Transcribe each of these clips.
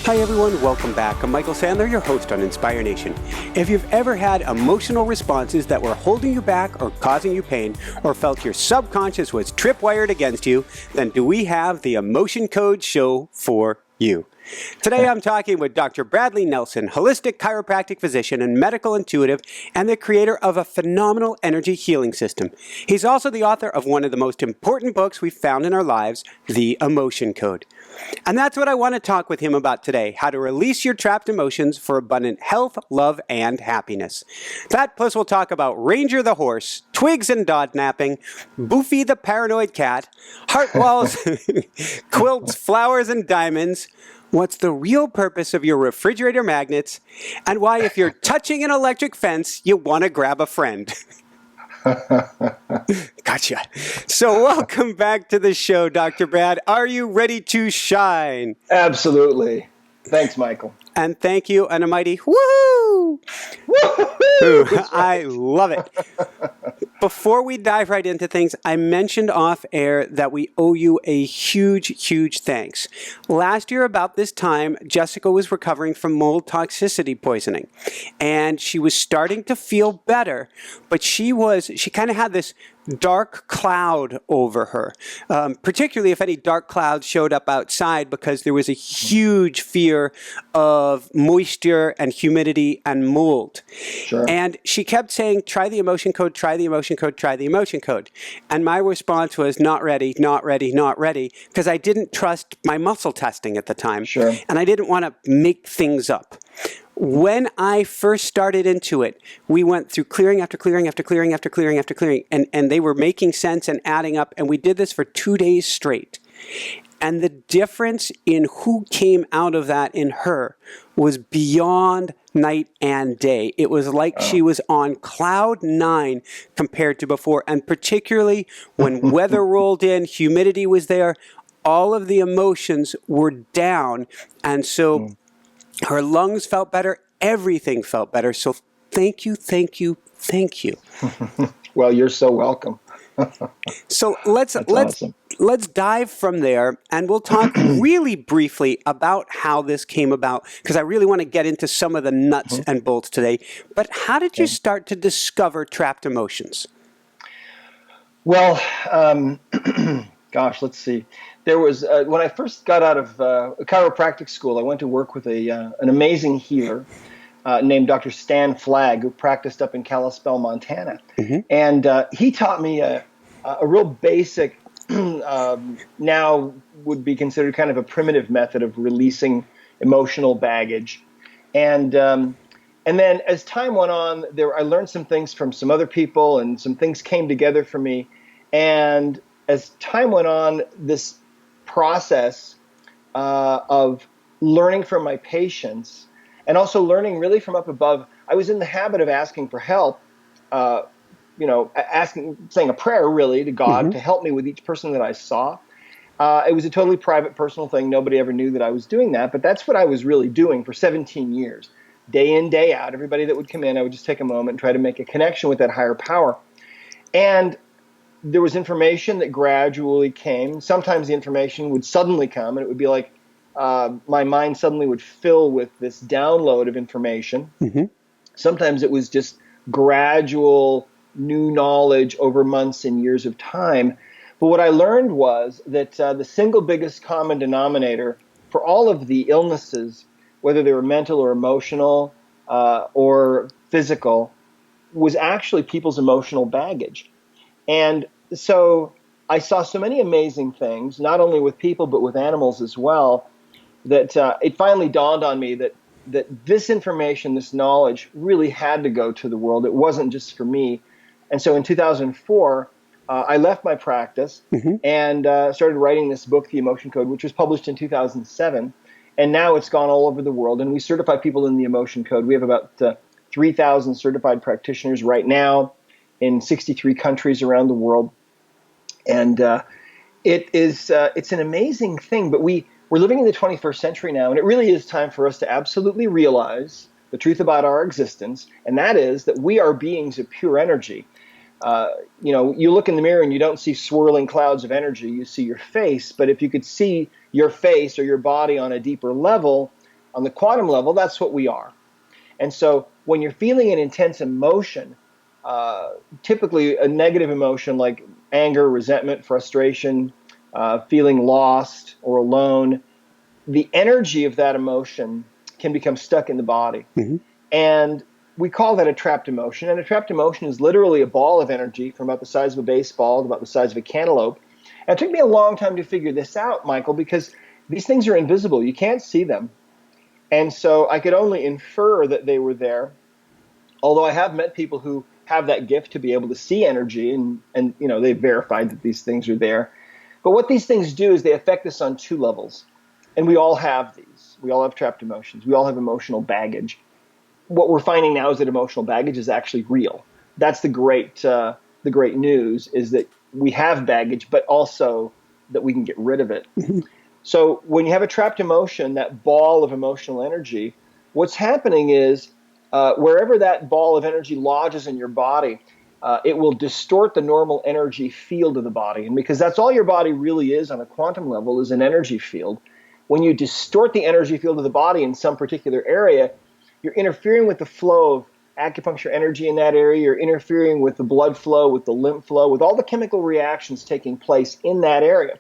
Hi everyone, welcome back. I'm Michael Sandler, your host on Inspire Nation. If you've ever had emotional responses that were holding you back or causing you pain, or felt your subconscious was tripwired against you, then do we have the Emotion Code show for you. Today I'm talking with Dr. Bradley Nelson, holistic chiropractic physician and medical intuitive, and the creator of a phenomenal energy healing system. He's also the author of one of the most important books we've found in our lives, The Emotion Code. And that's what I want to talk with him about today, how to release your trapped emotions for abundant health, love, and happiness. That plus we'll talk about Ranger the horse, Twigs and dog napping, Boofy the paranoid cat, heart walls, quilts, flowers, and diamonds, what's the real purpose of your refrigerator magnets, and why if you're touching an electric fence, you want to grab a friend. Gotcha. So welcome back to the show, Dr. Brad. Are you ready to shine? Absolutely. Thanks, Michael. And thank you, and a mighty woohoo! Woohoo! I love it. Before we dive right into things, I mentioned off air that we owe you a huge, huge thanks. Last year about this time, Jessica was recovering from mold toxicity poisoning, and she was starting to feel better, but she kind of had this dark cloud over her, particularly if any dark clouds showed up outside, because there was a huge fear of moisture and humidity and mold. Sure. And she kept saying, try the emotion code, try the emotion code, try the emotion code. And my response was, not ready, not ready, not ready, because I didn't trust my muscle testing at the time. Sure. And I didn't want to make things up. When I first started into it, we went through clearing after clearing after clearing after clearing after clearing, and they were making sense and adding up, and we did this for 2 days straight. And the difference in who came out of that in her was beyond night and day. It was like she was on cloud 9 compared to before, and particularly when weather rolled in, humidity was there, all of the emotions were down, and so her lungs felt better. Everything felt better. So thank you, thank you, thank you. Well, you're so welcome. So let's awesome. let's dive from there, and we'll talk really briefly about how this came about, because I really want to get into some of the nuts and bolts today. But how did you start to discover trapped emotions? Well, gosh, let's see. There was when I first got out of chiropractic school, I went to work with an amazing healer named Dr. Stan Flagg, who practiced up in Kalispell, Montana. And he taught me a real basic, now would be considered kind of a primitive method of releasing emotional baggage. And then as time went on, I learned some things from some other people, and some things came together for me. And as time went on, this process of learning from my patients, and also learning really from up above, I was in the habit of asking for help, saying a prayer really to God to help me with each person that I saw. It was a totally private, personal thing. Nobody ever knew that I was doing that, but that's what I was really doing for 17 years. Day in, day out, everybody that would come in, I would just take a moment and try to make a connection with that higher power. And there was information that gradually came. Sometimes the information would suddenly come, and it would be like my mind suddenly would fill with this download of information. Sometimes it was just gradual new knowledge over months and years of time. But what I learned was that the single biggest common denominator for all of the illnesses, whether they were mental or emotional or physical, was actually people's emotional baggage. And so I saw so many amazing things, not only with people, but with animals as well, that it finally dawned on me that this information, this knowledge really had to go to the world. It wasn't just for me. And so in 2004, I left my practice and started writing this book, The Emotion Code, which was published in 2007. And now it's gone all over the world. And we certify people in the Emotion Code. We have about 3,000 certified practitioners right now in 63 countries around the world. And it's an amazing thing. But we're living in the 21st century now, and it really is time for us to absolutely realize the truth about our existence, and that is that we are beings of pure energy. You look in the mirror and you don't see swirling clouds of energy, you see your face. But if you could see your face or your body on a deeper level, On the quantum level, that's what we are. And so when you're feeling an intense emotion, typically a negative emotion like anger, resentment, frustration, feeling lost or alone, the energy of that emotion can become stuck in the body. Mm-hmm. And we call that a trapped emotion. And a trapped emotion is literally a ball of energy from about the size of a baseball to about the size of a cantaloupe. And it took me a long time to figure this out, Michael, because these things are invisible. You can't see them. And so I could only infer that they were there, although I have met people who have that gift to be able to see energy, and they've verified that these things are there. But what these things do is they affect us on two levels. And we all have these. We all have trapped emotions. We all have emotional baggage. What we're finding now is that emotional baggage is actually real. That's the great news, is that we have baggage, but also that we can get rid of it. Mm-hmm. So when you have a trapped emotion, that ball of emotional energy, what's happening is wherever that ball of energy lodges in your body, it will distort the normal energy field of the body. And because that's all your body really is on a quantum level, is an energy field. When you distort the energy field of the body in some particular area, you're interfering with the flow of acupuncture energy in that area. You're interfering with the blood flow, with the lymph flow, with all the chemical reactions taking place in that area.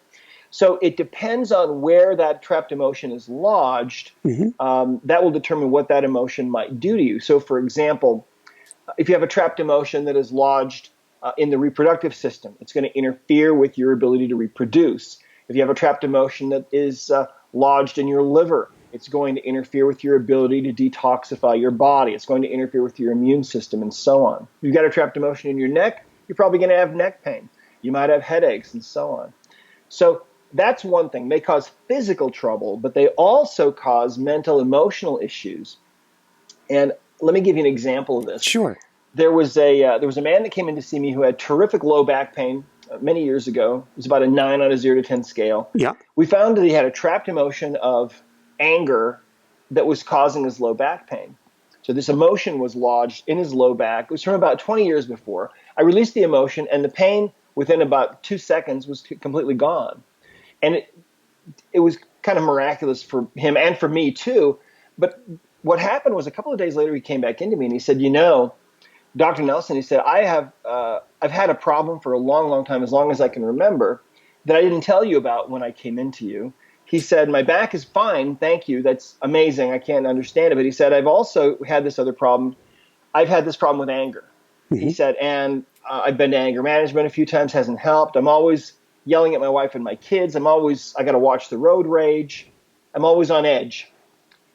So it depends on where that trapped emotion is lodged. Mm-hmm. That will determine what that emotion might do to you. So, for example, if you have a trapped emotion that is lodged in the reproductive system, it's going to interfere with your ability to reproduce. If you have a trapped emotion that is lodged in your liver, it's going to interfere with your ability to detoxify your body. It's going to interfere with your immune system and so on. If you've got a trapped emotion in your neck, you're probably going to have neck pain. You might have headaches and so on. So that's one thing. They cause physical trouble, but they also cause mental, emotional issues. And let me give you an example of this. Sure. There was a man that came in to see me who had terrific low back pain many years ago. It was about a 9 on a 0 to 10 scale. Yeah. We found that he had a trapped emotion of anger that was causing his low back pain. So this emotion was lodged in his low back. It was from about 20 years before. I released the emotion, and the pain within about 2 seconds was completely gone. And it was kind of miraculous for him and for me too. But what happened was a couple of days later, he came back into me and he said, Dr. Nelson, he said, I've had a problem for a long, long time, as long as I can remember, that I didn't tell you about when I came into you. He said, my back is fine. Thank you. That's amazing. I can't understand it. But he said, I've also had this other problem. I've had this problem with anger. Mm-hmm. He said, and I've been to anger management a few times, hasn't helped. I'm always yelling at my wife and my kids. I got to watch the road rage. I'm always on edge.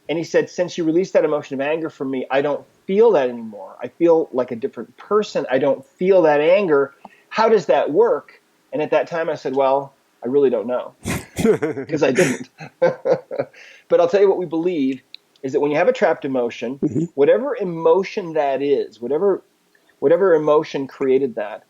And he said, since you released that emotion of anger from me, I don't feel that anymore. I feel like a different person. I don't feel that anger. How does that work? And at that time I said, well, I really don't know, because I didn't. But I'll tell you what we believe is that when you have a trapped emotion, mm-hmm. whatever emotion that is, whatever emotion created that,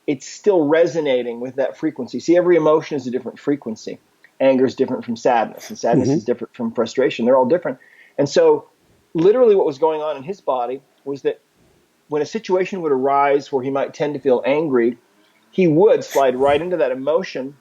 it's still resonating with that frequency. See, every emotion is a different frequency. Anger is different from sadness, and sadness mm-hmm. is different from frustration. They're all different. And so literally what was going on in his body was that when a situation would arise where he might tend to feel angry, he would slide right into that emotion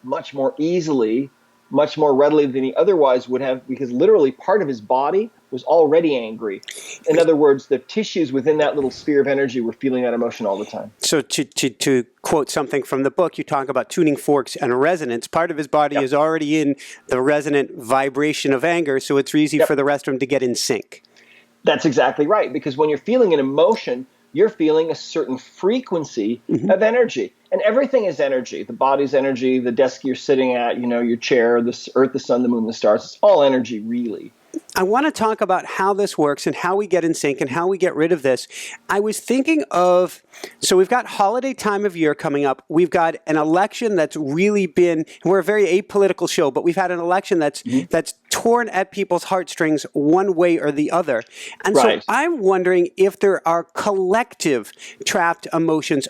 much more easily, much more readily than he otherwise would have, because literally part of his body was already angry. In other words, the tissues within that little sphere of energy were feeling that emotion all the time. So to quote something from the book, you talk about tuning forks and resonance. Part of his body yep. is already in the resonant vibration of anger, so it's easy yep. for the rest of him to get in sync. That's exactly right, because when you're feeling an emotion, you're feeling a certain frequency mm-hmm. of energy. And everything is energy. The body's energy, the desk you're sitting at, your chair, the earth, the sun, the moon, the stars. It's all energy, really. I want to talk about how this works and how we get in sync and how we get rid of this. I was thinking of, so we've got holiday time of year coming up. We've got an election that's really been, we're a very apolitical show, but we've had an election that's torn at people's heartstrings one way or the other. And right. so I'm wondering if there are collective trapped emotions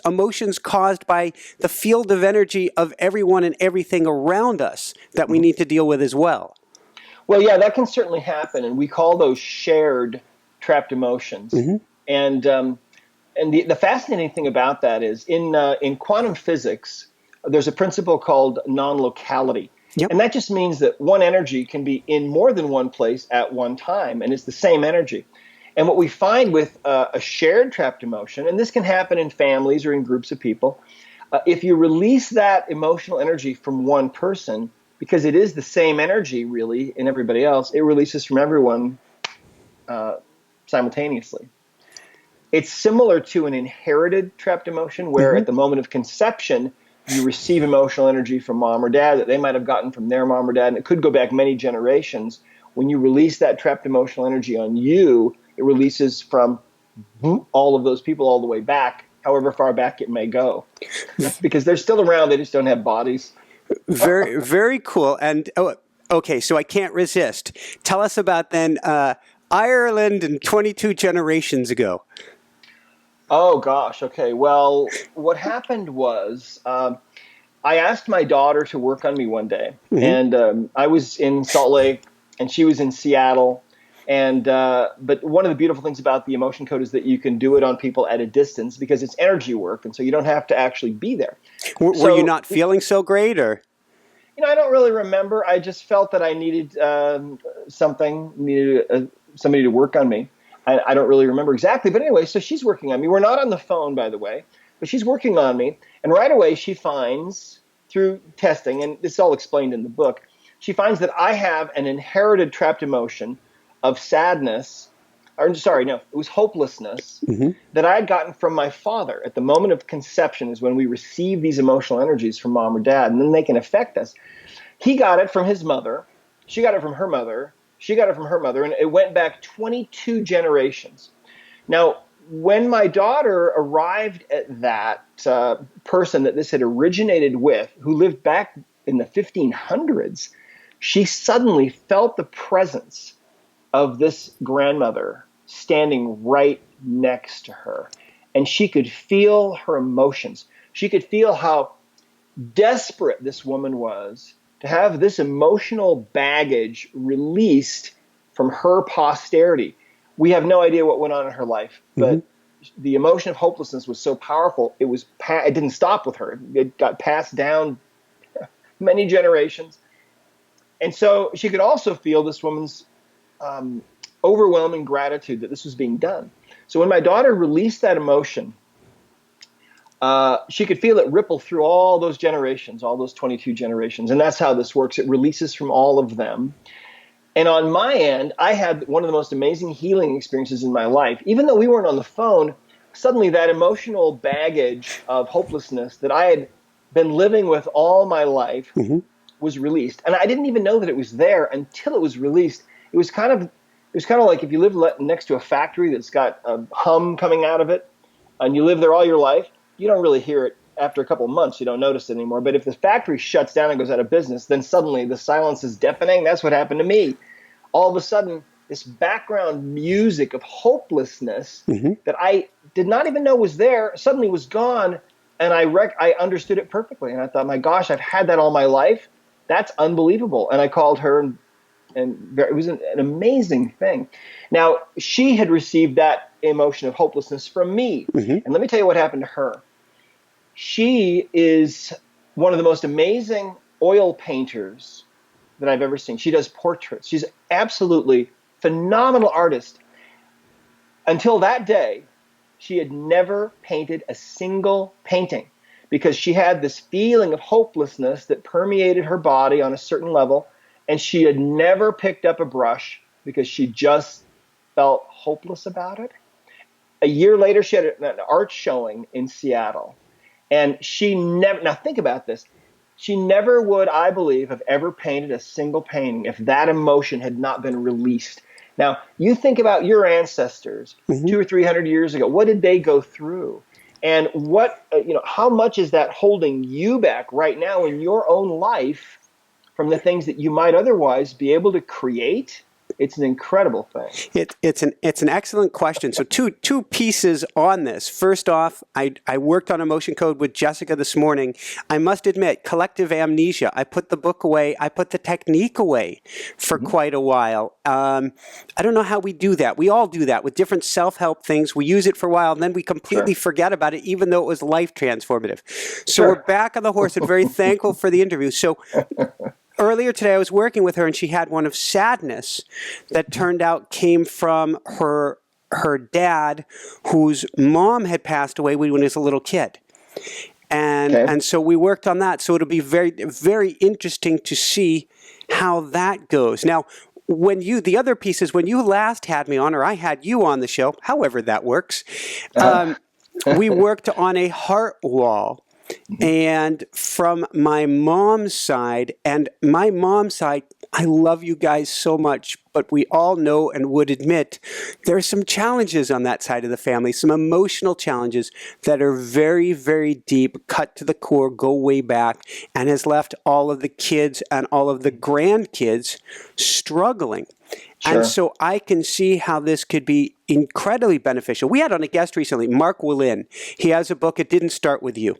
caused by the field of energy of everyone and everything around us that we need to deal with as well. Well, yeah, that can certainly happen, and we call those shared trapped emotions. Mm-hmm. And the fascinating thing about that is in quantum physics, there's a principle called non-locality. Yep. And that just means that one energy can be in more than one place at one time, and it's the same energy. And what we find with a shared trapped emotion, and this can happen in families or in groups of people, if you release that emotional energy from one person, because it is the same energy really in everybody else, it releases from everyone simultaneously. It's similar to an inherited trapped emotion where at the moment of conception, you receive emotional energy from mom or dad that they might have gotten from their mom or dad, and it could go back many generations. When you release that trapped emotional energy on you, it releases from all of those people all the way back, however far back it may go. Because they're still around, they just don't have bodies. Very, very cool. And okay, so I can't resist. Tell us about then Ireland and 22 generations ago. Oh, gosh. Okay. Well, what happened was I asked my daughter to work on me one day. And I was in Salt Lake, and she was in Seattle. And but one of the beautiful things about the emotion code is that you can do it on people at a distance because it's energy work. And so you don't have to actually be there. Were you not feeling so great, or? I don't really remember. I just felt that I needed somebody to work on me. I don't really remember exactly. But anyway, so she's working on me. We're not on the phone, by the way, but she's working on me. And right away she finds, through testing, and this is all explained in the book, she finds that I have an inherited trapped emotion of sadness. Or sorry, no, it was hopelessness that I had gotten from my father. At the moment of conception is when we receive these emotional energies from mom or dad, and then they can affect us. He got it from his mother. She got it from her mother. She got it from her mother, and it went back 22 generations. Now, when my daughter arrived at that person that this had originated with, who lived back in the 1500s, she suddenly felt the presence of this grandmother standing right next to her. And she could feel her emotions. She could feel how desperate this woman was to have this emotional baggage released from her posterity. We have no idea what went on in her life, but the emotion of hopelessness was so powerful, it didn't stop with her. It got passed down many generations. And so she could also feel this woman's overwhelming gratitude that this was being done. So when my daughter released that emotion, she could feel it ripple through all those generations, all those 22 generations. And that's how this works. It releases from all of them. And on my end, I had one of the most amazing healing experiences in my life. Even though we weren't on the phone, suddenly that emotional baggage of hopelessness that I had been living with all my life was released. And I didn't even know that it was there until it was released. It was kind of like if you live next to a factory that's got a hum coming out of it, and you live there all your life, you don't really hear it. After a couple of months, you don't notice it anymore. But if the factory shuts down and goes out of business, then suddenly the silence is deafening. That's what happened to me. All of a sudden, this background music of hopelessness that I did not even know was there suddenly was gone, and I understood it perfectly. And I thought, my gosh, I've had that all my life. That's unbelievable. And I called her, and it was an amazing thing. Now, she had received that emotion of hopelessness from me. And let me tell you what happened to her. She is one of the most amazing oil painters that I've ever seen. She does portraits. She's absolutely phenomenal artist. Until that day, she had never painted a single painting because she had this feeling of hopelessness that permeated her body on a certain level, and she had never picked up a brush because she just felt hopeless about it. A year later, she had an art showing in Seattle. And she never, now think about this, she never would, I believe, have ever painted a single painting if that emotion had not been released. Now, you think about your ancestors 200 or 300 years ago. What did they go through? And how much is that holding you back right now in your own life from the things that you might otherwise be able to create? It's an incredible thing. It's an excellent question. So two pieces on this. First off, I worked on emotion code with Jessica this morning. I must admit, collective amnesia. I put the book away. I put the technique away for quite a while. I don't know how we do that. We all do that with different self-help things. We use it for a while, and then we completely forget about it, even though it was life transformative. So we're back on the horse and very thankful for the interview. So earlier today I was working with her, and she had one of sadness that turned out came from her dad, whose mom had passed away when he was a little kid. And so we worked on that. So it'll be very, very interesting to see how that goes. Now, the other piece is when you last had me on, or I had you on the show, however that works, we worked on a heart wall. And from my mom's side, I love you guys so much, but we all know and would admit there are some challenges on that side of the family, some emotional challenges that are very, very deep, cut to the core, go way back, and has left all of the kids and all of the grandkids struggling. Sure. And so I can see how this could be incredibly beneficial. We had on a guest recently, Mark Willin. He has a book, It Didn't Start With You.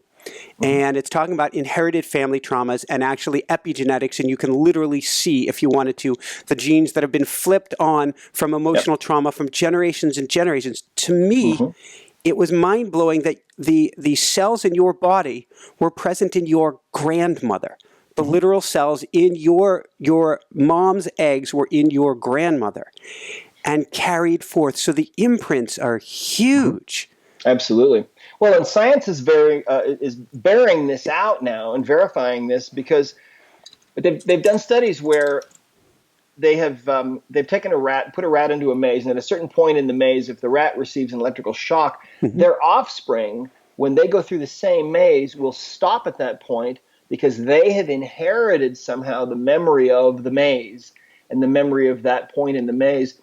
And it's talking about inherited family traumas and actually epigenetics, and you can literally see, if you wanted to, the genes that have been flipped on from emotional trauma from generations and generations. To me, it was mind-blowing that the cells in your body were present in your grandmother. The literal cells in your mom's eggs were in your grandmother and carried forth. So the imprints are huge. Absolutely. Well, and science is bearing this out now and verifying this, because they've done studies where they've taken a rat, put a rat into a maze, and at a certain point in the maze, if the rat receives an electrical shock, their offspring, when they go through the same maze, will stop at that point because they have inherited somehow the memory of the maze and the memory of that point in the maze.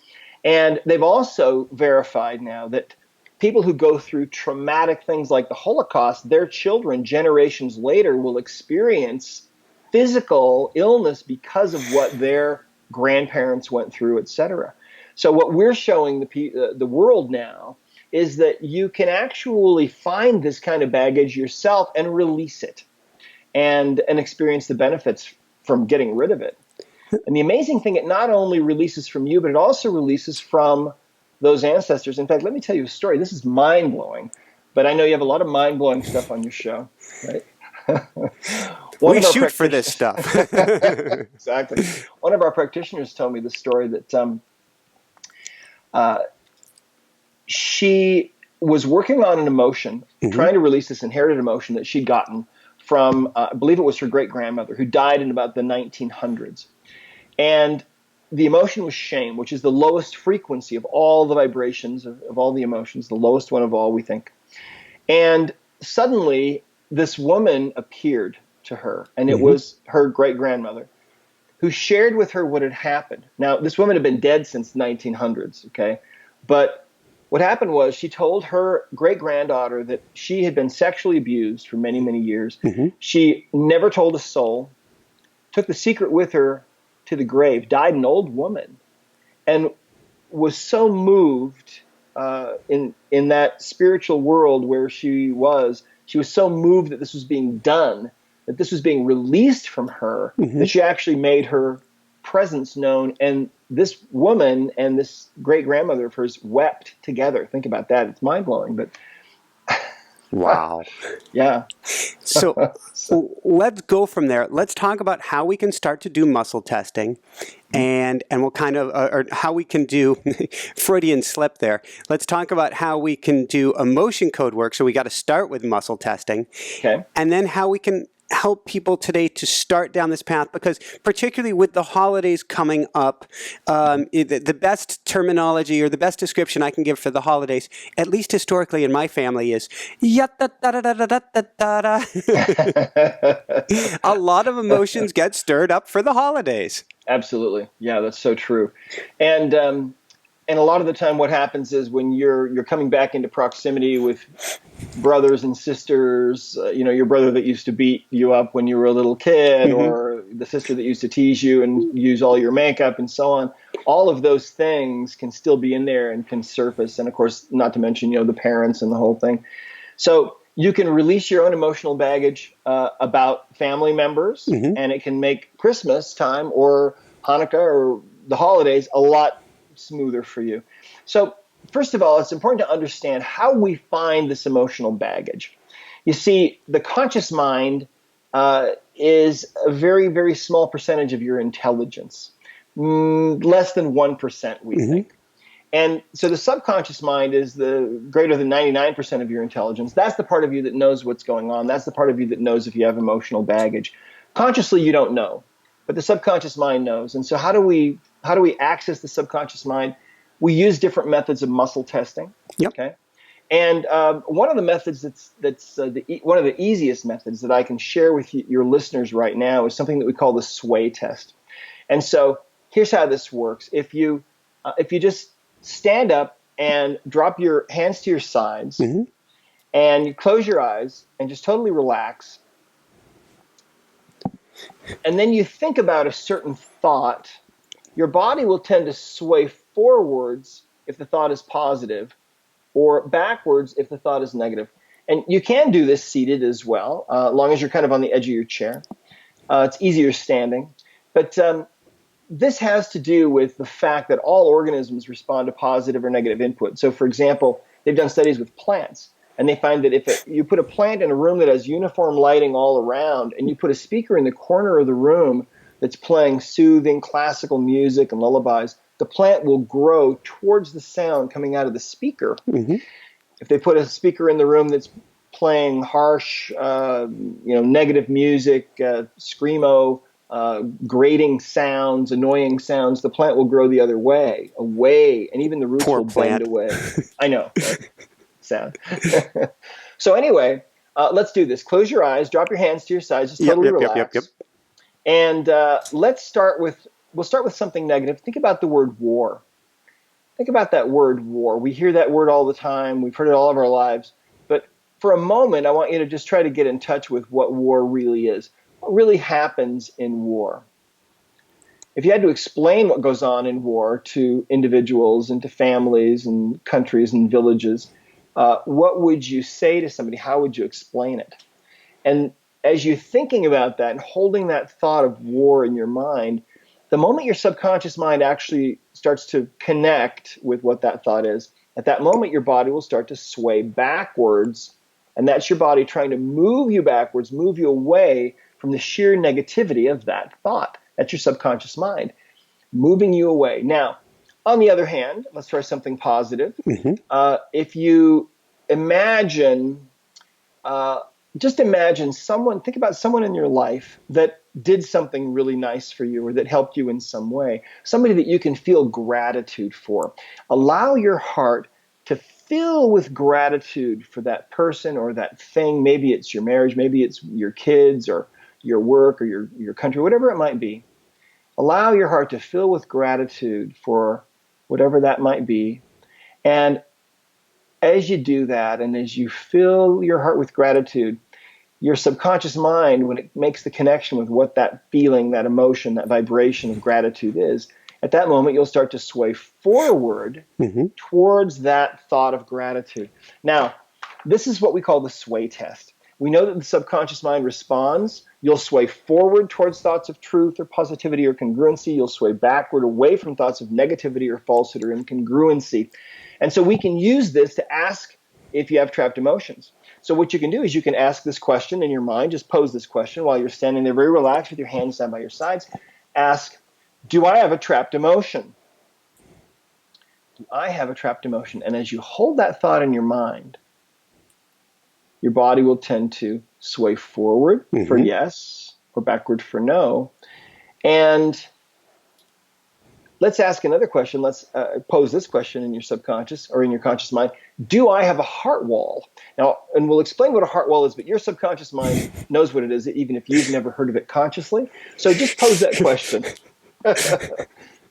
And they've also verified now that people who go through traumatic things like the Holocaust, their children generations later will experience physical illness because of what their grandparents went through, etc. So what we're showing the world now is that you can actually find this kind of baggage yourself and release it and experience the benefits from getting rid of it. And the amazing thing, it not only releases from you, but it also releases from those ancestors. In fact, let me tell you a story. This is mind-blowing, but I know you have a lot of mind-blowing stuff on your show, right? We shoot for this stuff. Exactly. One of our practitioners told me the story that she was working on an emotion, trying to release this inherited emotion that she'd gotten from, I believe it was her great-grandmother, who died in about the 1900s. And the emotion was shame, which is the lowest frequency of all the vibrations, of all the emotions, the lowest one of all, we think. And suddenly, this woman appeared to her, and it was her great-grandmother, who shared with her what had happened. Now, this woman had been dead since the 1900s, okay? But what happened was she told her great-granddaughter that she had been sexually abused for many, many years. She never told a soul, took the secret with her to the grave, died an old woman, and was so moved in that spiritual world where she was so moved that this was being done, that this was being released from her, that she actually made her presence known. And this woman and this great-grandmother of hers wept together. Think about that. It's mind-blowing, but wow. Yeah. So let's go from there. Let's talk about how we can start to do muscle testing, and we'll kind of, or how we can do Freudian slip there. Let's talk about how we can do emotion code work. So we got to start with muscle testing. Okay. And then how we can help people today to start down this path, because particularly with the holidays coming up, the best terminology or the best description I can give for the holidays, at least historically in my family, is a lot of emotions get stirred up for the holidays. Absolutely. Yeah, that's so true. And a lot of the time what happens is when you're coming back into proximity with brothers and sisters, your brother that used to beat you up when you were a little kid, or the sister that used to tease you and use all your makeup and so on, all of those things can still be in there and can surface. And of course, not to mention, the parents and the whole thing. So you can release your own emotional baggage about family members, and it can make Christmas time or Hanukkah or the holidays a lot smoother for you. So first of all, it's important to understand how we find this emotional baggage. You see, the conscious mind is a very, very small percentage of your intelligence. Less than 1%, we think. And so the subconscious mind is the greater than 99% of your intelligence. That's the part of you that knows what's going on. That's the part of you that knows if you have emotional baggage. Consciously, you don't know, but the subconscious mind knows. And so how do we access the subconscious mind? We use different methods of muscle testing. Yep. Okay. And one of the methods that's one of the easiest methods that I can share with your listeners right now is something that we call the sway test. And so here's how this works. If you just stand up and drop your hands to your sides, and you close your eyes and just totally relax, and then you think about a certain thought, your body will tend to sway forwards if the thought is positive, or backwards if the thought is negative. And you can do this seated as well, as long as you're kind of on the edge of your chair. It's easier standing. But this has to do with the fact that all organisms respond to positive or negative input. So, for example, they've done studies with plants, and they find that if you put a plant in a room that has uniform lighting all around, and you put a speaker in the corner of the room that's playing soothing classical music and lullabies, the plant will grow towards the sound coming out of the speaker. If they put a speaker in the room that's playing harsh, negative music, screamo, grating sounds, annoying sounds, the plant will grow the other way, away, and even the roots will bend away. I know, right? Sad. So anyway, let's do this. Close your eyes, drop your hands to your sides, just totally relax. Yep. And we'll start with something negative. Think about the word war. Think about that word war. We hear that word all the time. We've heard it all of our lives. But for a moment, I want you to just try to get in touch with what war really is. What really happens in war? If you had to explain what goes on in war to individuals and to families and countries and villages, what would you say to somebody? How would you explain it? And as you're thinking about that and holding that thought of war in your mind, the moment your subconscious mind actually starts to connect with what that thought is, at that moment your body will start to sway backwards, and that's your body trying to move you backwards, move you away from the sheer negativity of that thought. That's your subconscious mind moving you away. Now, on the other hand, let's try something positive. If you imagine, think about someone in your life that did something really nice for you or that helped you in some way, somebody that you can feel gratitude for. Allow your heart to fill with gratitude for that person or that thing. Maybe it's your marriage, maybe it's your kids or your work or your country, whatever it might be. Allow your heart to fill with gratitude for whatever that might be. And as you do that, and as you fill your heart with gratitude, your subconscious mind, when it makes the connection with what that feeling, that emotion, that vibration of gratitude is, at that moment you'll start to sway forward towards that thought of gratitude. Now, this is what we call the sway test. We know that the subconscious mind responds. You'll sway forward towards thoughts of truth or positivity or congruency. You'll sway backward away from thoughts of negativity or falsehood or incongruency. And so we can use this to ask if you have trapped emotions. So what you can do is you can ask this question in your mind. Just pose this question while you're standing there very relaxed with your hands down by your sides. Ask, do I have a trapped emotion? Do I have a trapped emotion? And as you hold that thought in your mind, your body will tend to sway forward for yes or backward for no. And let's ask another question. Let's pose this question in your subconscious or in your conscious mind. Do I have a heart wall? Now, and we'll explain what a heart wall is, but your subconscious mind knows what it is, even if you've never heard of it consciously. So just pose that question.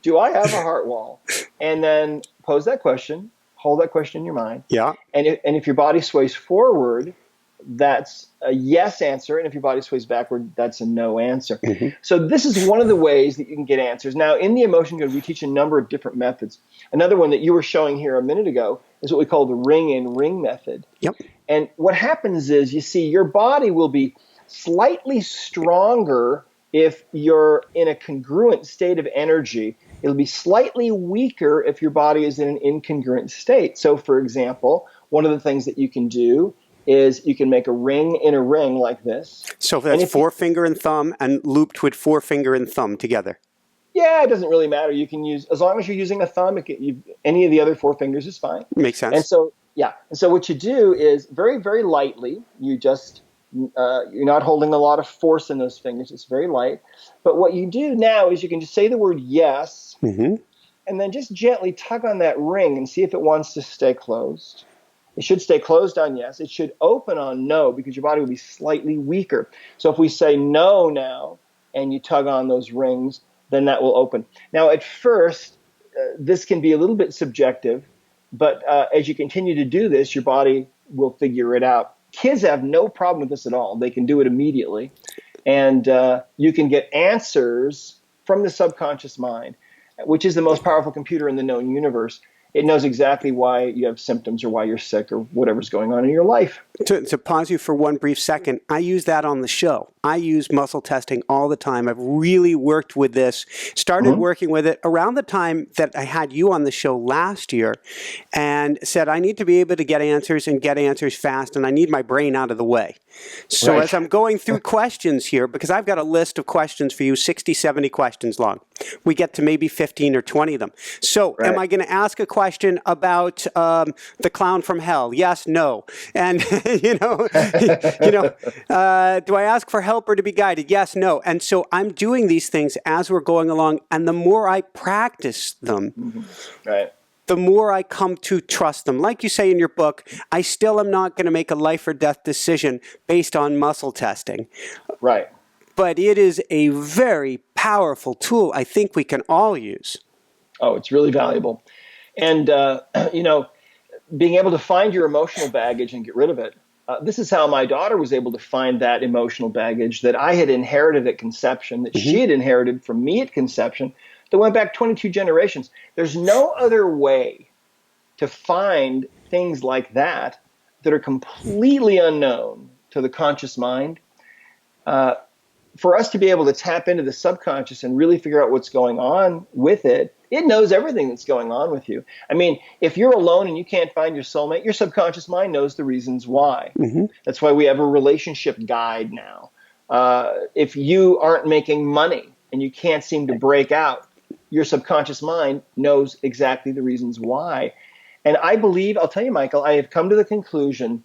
Do I have a heart wall? And then pose that question. Hold that question in your mind. Yeah. And if your body sways forward, that's a yes answer. And if your body sways backward, that's a no answer. So this is one of the ways that you can get answers. Now, in the Emotion Code, we teach a number of different methods. Another one that you were showing here a minute ago is what we call the ring-in-ring method. Yep. And what happens is, you see, your body will be slightly stronger if you're in a congruent state of energy. It'll be slightly weaker if your body is in an incongruent state. So, for example, one of the things that you can do is you can make a ring in a ring like this. So that's forefinger and thumb and looped with forefinger and thumb together. Yeah, it doesn't really matter. You can use, as long as you're using a thumb, any of the other four fingers is fine. Makes sense. And so, yeah. And so what you do is very, very lightly, you're not holding a lot of force in those fingers. It's very light. But what you do now is you can just say the word yes, and then just gently tug on that ring and see if it wants to stay closed. It should stay closed on yes. It should open on no, because your body will be slightly weaker. So if we say no now and you tug on those rings, then that will open. Now, at first, this can be a little bit subjective, but as you continue to do this, your body will figure it out. Kids have no problem with this at all. They can do it immediately. And you can get answers from the subconscious mind, which is the most powerful computer in the known universe. It knows exactly why you have symptoms or why you're sick or whatever's going on in your life. To pause you for one brief second, I use that on the show. I use muscle testing all the time. I've really worked with this, started working with it around the time that I had you on the show last year, and said I need to be able to get answers and get answers fast, and I need my brain out of the way. So as I'm going through questions here, because I've got a list of questions for you, 60, 70 questions long. We get to maybe 15 or 20 of them. So am I going to ask a question about the clown from hell? Yes, no. And, do I ask for help or to be guided? Yes, no. And so I'm doing these things as we're going along. And the more I practice them, the more I come to trust them. Like you say in your book, I still am not going to make a life or death decision based on muscle testing. Right. But it is a very powerful tool I think we can all use. Oh, it's really valuable. And, being able to find your emotional baggage and get rid of it. This is how my daughter was able to find that emotional baggage that I had inherited at conception, that she had inherited from me at conception, that went back 22 generations. There's no other way to find things like that are completely unknown to the conscious mind. For us to be able to tap into the subconscious and really figure out what's going on with it, it knows everything that's going on with you. I mean, if you're alone and you can't find your soulmate, your subconscious mind knows the reasons why. That's why we have a relationship guide now. If you aren't making money and you can't seem to break out, your subconscious mind knows exactly the reasons why. And I believe, I'll tell you, Michael, I have come to the conclusion,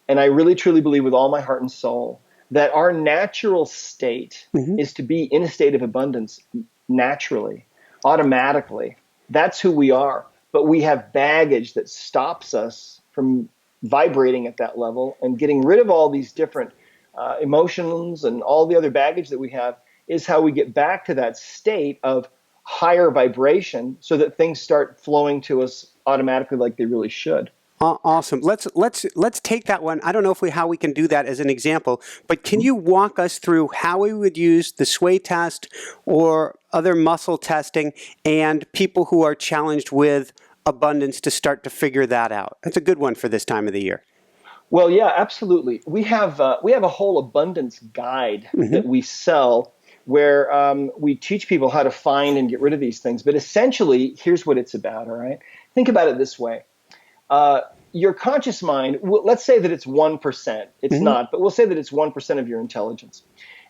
and I really truly believe with all my heart and soul, that our natural state is to be in a state of abundance naturally, automatically. That's who we are. But we have baggage that stops us from vibrating at that level, and getting rid of all these different emotions and all the other baggage that we have is how we get back to that state of higher vibration, so that things start flowing to us automatically like they really should. Awesome. Let's take that one. I don't know how we can do that as an example, but can you walk us through how we would use the sway test or other muscle testing and people who are challenged with abundance to start to figure that out? That's a good one for this time of the year. Well, yeah, absolutely. We have a whole abundance guide that we sell, where we teach people how to find and get rid of these things. But essentially, here's what it's about, all right? Think about it this way. Your conscious mind, let's say that it's 1%. It's not, but we'll say that it's 1% of your intelligence.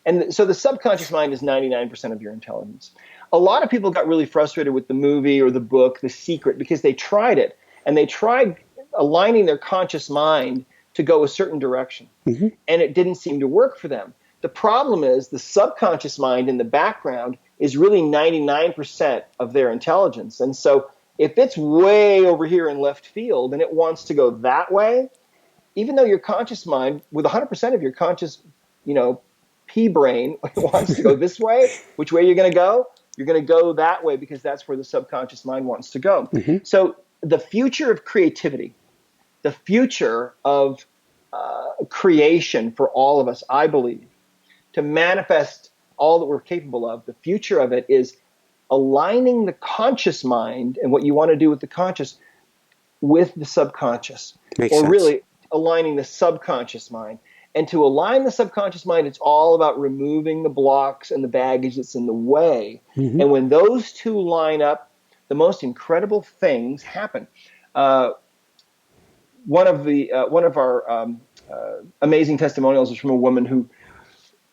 And so the subconscious mind is 99% of your intelligence. A lot of people got really frustrated with the movie or the book, The Secret, because they tried it. And they tried aligning their conscious mind to go a certain direction. And it didn't seem to work for them. The problem is the subconscious mind in the background is really 99% of their intelligence. And so if it's way over here in left field and it wants to go that way, even though your conscious mind, with 100% of your conscious, pea brain, wants to go this way, which way you're going to go? You're going to go that way, because that's where the subconscious mind wants to go. So the future of creativity, the future of creation for all of us, I believe, to manifest all that we're capable of, the future of it is aligning the conscious mind and what you want to do with the conscious with the subconscious. Makes sense. Really aligning the subconscious mind. And to align the subconscious mind, it's all about removing the blocks and the baggage that's in the way. And when those two line up, the most incredible things happen. One of our amazing testimonials is from a woman who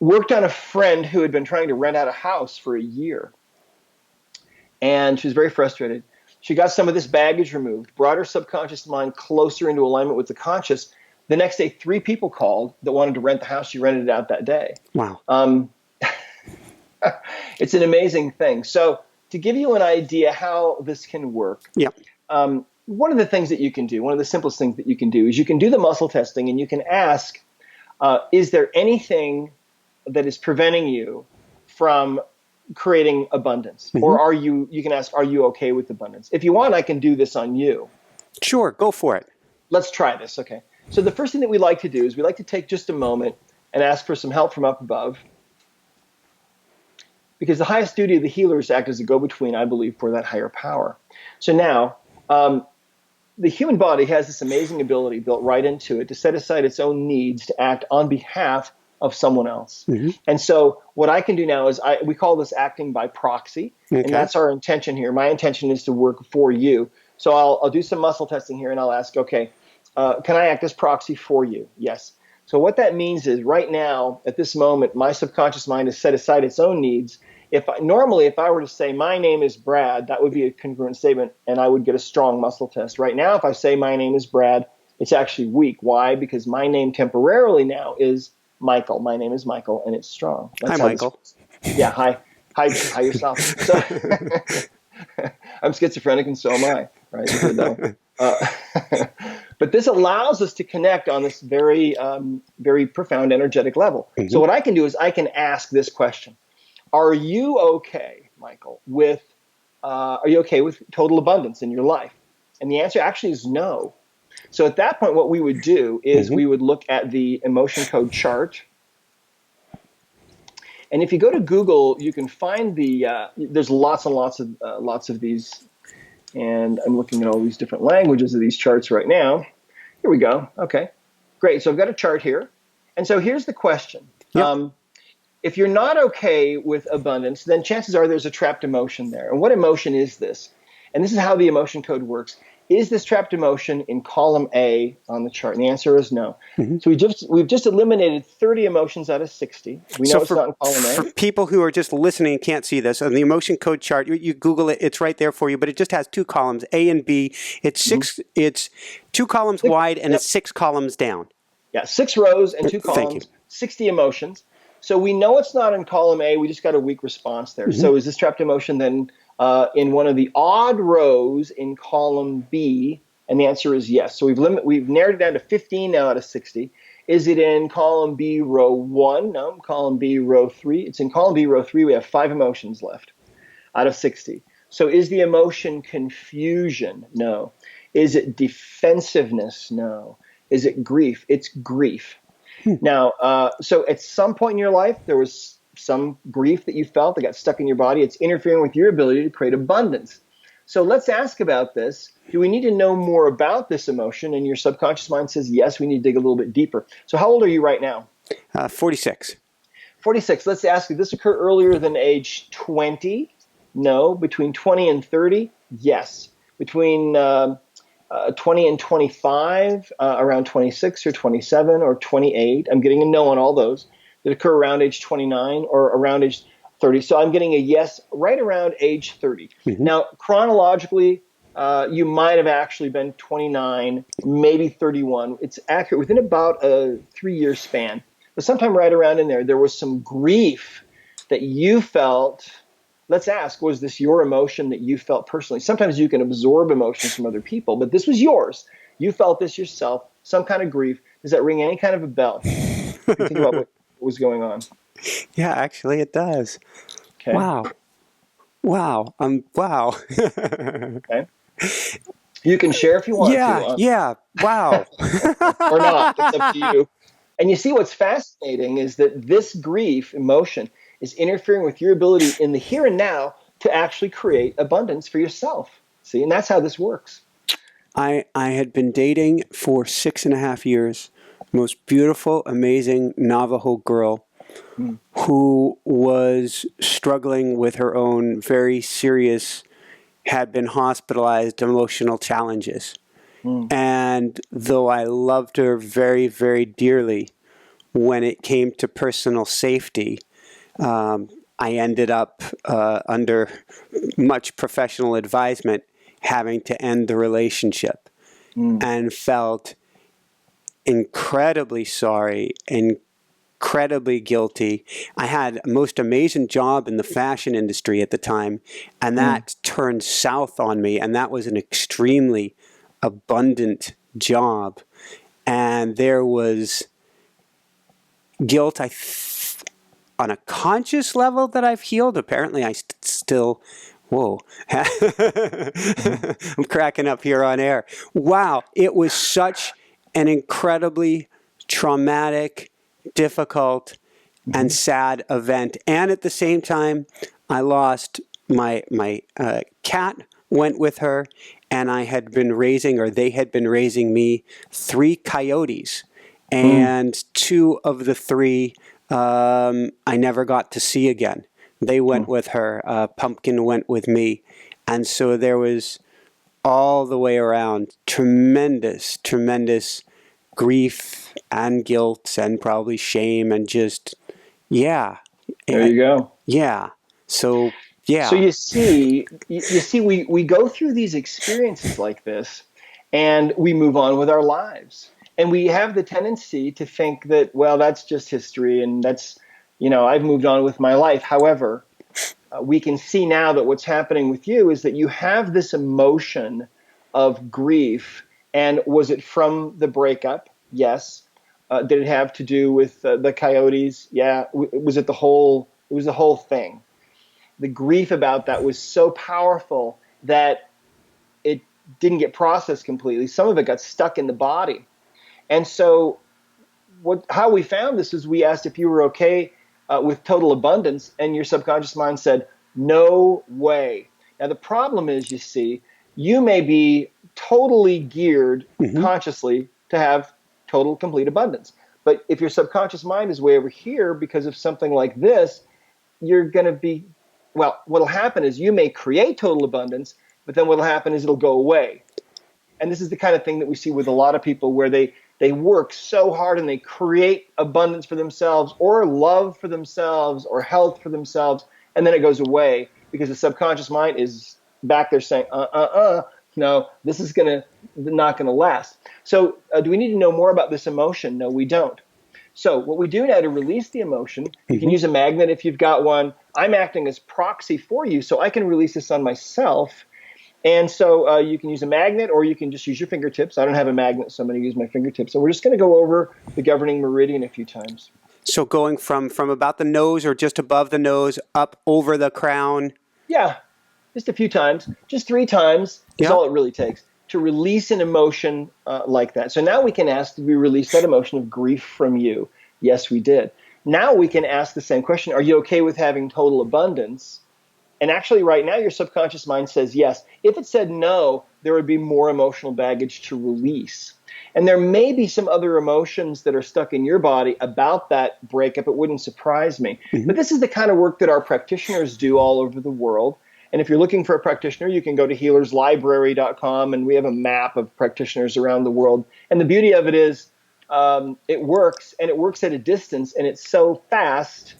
worked on a friend who had been trying to rent out a house for a year. And she was very frustrated. She got some of this baggage removed, brought her subconscious mind closer into alignment with the conscious. The next day, 3 people called that wanted to rent the house. She rented it out that day. Wow. It's an amazing thing. So to give you an idea how this can work, one of the things that you can do, one of the simplest things that you can do is you can do the muscle testing and you can ask, is there anything that is preventing you from creating abundance? Mm-hmm. Or you can ask, are you okay with abundance? If you want, I can do this on you. Sure, go for it. Let's try this, okay? So the first thing that we like to do is we like to take just a moment and ask for some help from up above. Because the highest duty of the healer is to act as a go-between, I believe, for that higher power. So now, the human body has this amazing ability built right into it to set aside its own needs to act on behalf of someone else. Mm-hmm. And so what I can do now is we call this acting by proxy, and that's our intention here. My intention is to work for you. So I'll do some muscle testing here, and I'll ask, okay, can I act as proxy for you? Yes. So what that means is right now, at this moment, my subconscious mind has set aside its own needs. Normally, if I were to say, my name is Brad, that would be a congruent statement, and I would get a strong muscle test. Right now, if I say my name is Brad, it's actually weak. Why? Because my name temporarily now is Michael. My name is Michael, and it's strong. That's hi, Michael. Yeah, hi. Hi yourself. So, I'm schizophrenic, and so am I. Right? But this allows us to connect on this very, very profound energetic level. Mm-hmm. So what I can do is I can ask this question. Are you okay, Michael, with total abundance in your life? And the answer actually is no. So at that point, what we would do is we would look at the emotion code chart. And if you go to Google, you can find there's lots and lots of these. And I'm looking at all these different languages of these charts right now. Here we go. Okay, great. So I've got a chart here. And so here's the question. Yep. If you're not okay with abundance, then chances are there's a trapped emotion there. And what emotion is this? And this is how the emotion code works. Is this trapped emotion in column A on the chart? And the answer is no. Mm-hmm. So we've just eliminated 30 emotions out of 60. We know it's not in column A. For people who are just listening and can't see this, on the emotion code chart, you Google it, it's right there for you, but it just has 2 columns, A and B. It's 6. It's 2 columns wide, and it's 6 columns down. Yeah, 6 rows and 2 columns. Thank you. 60 emotions. So we know it's not in column A. We just got a weak response there. Mm-hmm. So is this trapped emotion then in one of the odd rows in column B? And the answer is yes. So we've narrowed it down to 15 now out of 60. Is it in column B, row 1? No. Column B, row 3. It's in column B, row 3. We have 5 emotions left out of 60. So is the emotion confusion? No. Is it defensiveness? No. Is it grief? It's grief. Now, so at some point in your life, there was some grief that you felt that got stuck in your body. It's interfering with your ability to create abundance. So let's ask about this. Do we need to know more about this emotion? And your subconscious mind says, yes, we need to dig a little bit deeper. So how old are you right now? 46. 46. Let's ask, did this occur earlier than age 20? No. Between 20 and 30? Yes. Between 20 and 25, around 26 or 27 or 28. I'm getting a no on all those. That occur around age 29 or around age 30. So I'm getting a yes right around age 30. Mm-hmm. Now, chronologically, you might have actually been 29, maybe 31. It's accurate within about a 3-year span. But sometime right around in there was some grief that you felt. Let's ask, was this your emotion that you felt personally? Sometimes you can absorb emotions from other people, but this was yours. You felt this yourself, some kind of grief. Does that ring any kind of a bell? Think about what was going on. Yeah, actually it does. Okay. Wow. Wow. Okay. You can share if you want to. Yeah. Wow. Or not. It's up to you. And you see what's fascinating is that this grief emotion is interfering with your ability in the here and now to actually create abundance for yourself. See, and that's how this works. I had been dating for 6.5 years, most beautiful, amazing Navajo girl who was struggling with her own very serious, had been hospitalized emotional challenges. And though I loved her very, very dearly, when it came to personal safety, I ended up under much professional advisement having to end the relationship, and felt incredibly sorry, incredibly guilty. I had a most amazing job in the fashion industry at the time, and that turned south on me, and that was an extremely abundant job. And there was guilt on a conscious level that I've healed. Apparently I still, whoa, I'm cracking up here on air. Wow, it was such an incredibly traumatic, difficult, and sad event. And at the same time, I lost my cat went with her, and I had been raising, or they had been raising me, 3 coyotes. And 2 of the 3 I never got to see again. They went with her. Pumpkin went with me. And so there was all the way around tremendous, tremendous grief and guilt and probably shame and just, yeah. There you go. Yeah. So, yeah. So you see, we go through these experiences like this, and we move on with our lives. And we have the tendency to think that, well, that's just history, and that's, I've moved on with my life. However, we can see now that what's happening with you is that you have this emotion of grief. And was it from the breakup? Yes. Did it have to do with the coyotes? Yeah. Was it the whole thing? The grief about that was so powerful that it didn't get processed completely. Some of it got stuck in the body. And so how we found this is we asked if you were okay with total abundance, and your subconscious mind said, no way. Now, the problem is, you see, you may be totally geared consciously to have total, complete abundance. But if your subconscious mind is way over here because of something like this, you're going to be, well, what'll happen is you may create total abundance, but then what'll happen is it'll go away. And this is the kind of thing that we see with a lot of people where they work so hard and they create abundance for themselves or love for themselves or health for themselves, and then it goes away because the subconscious mind is back there saying, no, this is not going to last. So do we need to know more about this emotion? No, we don't. So what we do now to release the emotion, you can use a magnet if you've got one. I'm acting as proxy for you, so I can release this on myself. And so you can use a magnet, or you can just use your fingertips. I don't have a magnet, so I'm going to use my fingertips. And we're just going to go over the governing meridian a few times. So going from about the nose or just above the nose up over the crown? Yeah, just a few times. Just 3 times is all it really takes to release an emotion like that. So now we can ask, did we release that emotion of grief from you? Yes, we did. Now we can ask the same question, are you okay with having total abundance? And actually right now your subconscious mind says yes. If it said no, there would be more emotional baggage to release. And there may be some other emotions that are stuck in your body about that breakup. It wouldn't surprise me. But this is the kind of work that our practitioners do all over the world. And if you're looking for a practitioner, you can go to healerslibrary.com, and we have a map of practitioners around the world. And the beauty of it is it works, and it works at a distance, and it's so fast,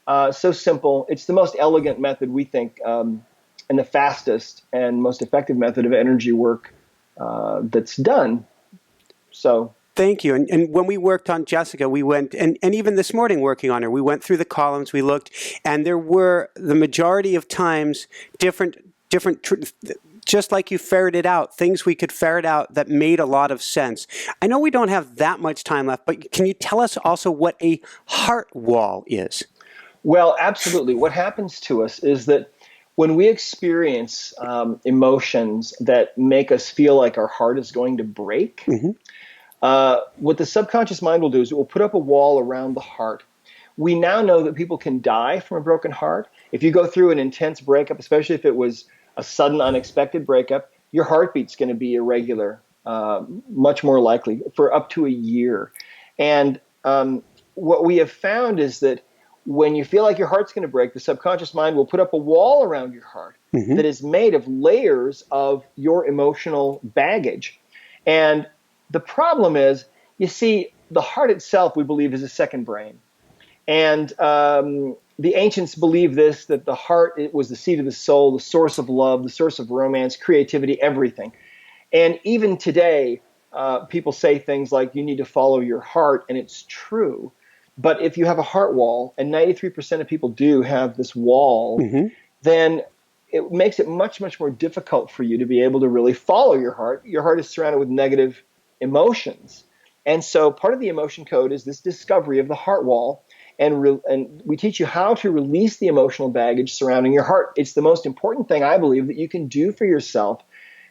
so simple. It's the most elegant method, we think, and the fastest and most effective method of energy work that's done. So thank you. And when we worked on Jessica, we went, and even this morning working on her, we went through the columns, we looked, and there were, the majority of times, different, just like you ferreted out, things we could ferret out that made a lot of sense. I know we don't have that much time left, but can you tell us also what a heart wall is? Well, absolutely. What happens to us is that when we experience emotions that make us feel like our heart is going to break, what the subconscious mind will do is it will put up a wall around the heart. We now know that people can die from a broken heart. If you go through an intense breakup, especially if it was a sudden, unexpected breakup, your heartbeat's going to be irregular, much more likely, for up to a year. And what we have found is that when you feel like your heart's going to break, the subconscious mind will put up a wall around your heart that is made of layers of your emotional baggage. And the problem is, you see, the heart itself, we believe, is a second brain. And the ancients believed this, that the heart, it was the seat of the soul, the source of love, the source of romance, creativity, everything. And even today, people say things like, you need to follow your heart, and it's true. But if you have a heart wall, and 93% of people do have this wall, then it makes it much, much more difficult for you to be able to really follow your heart. Your heart is surrounded with negative emotions. And so part of the emotion code is this discovery of the heart wall. And we teach you how to release the emotional baggage surrounding your heart. It's the most important thing, I believe, that you can do for yourself,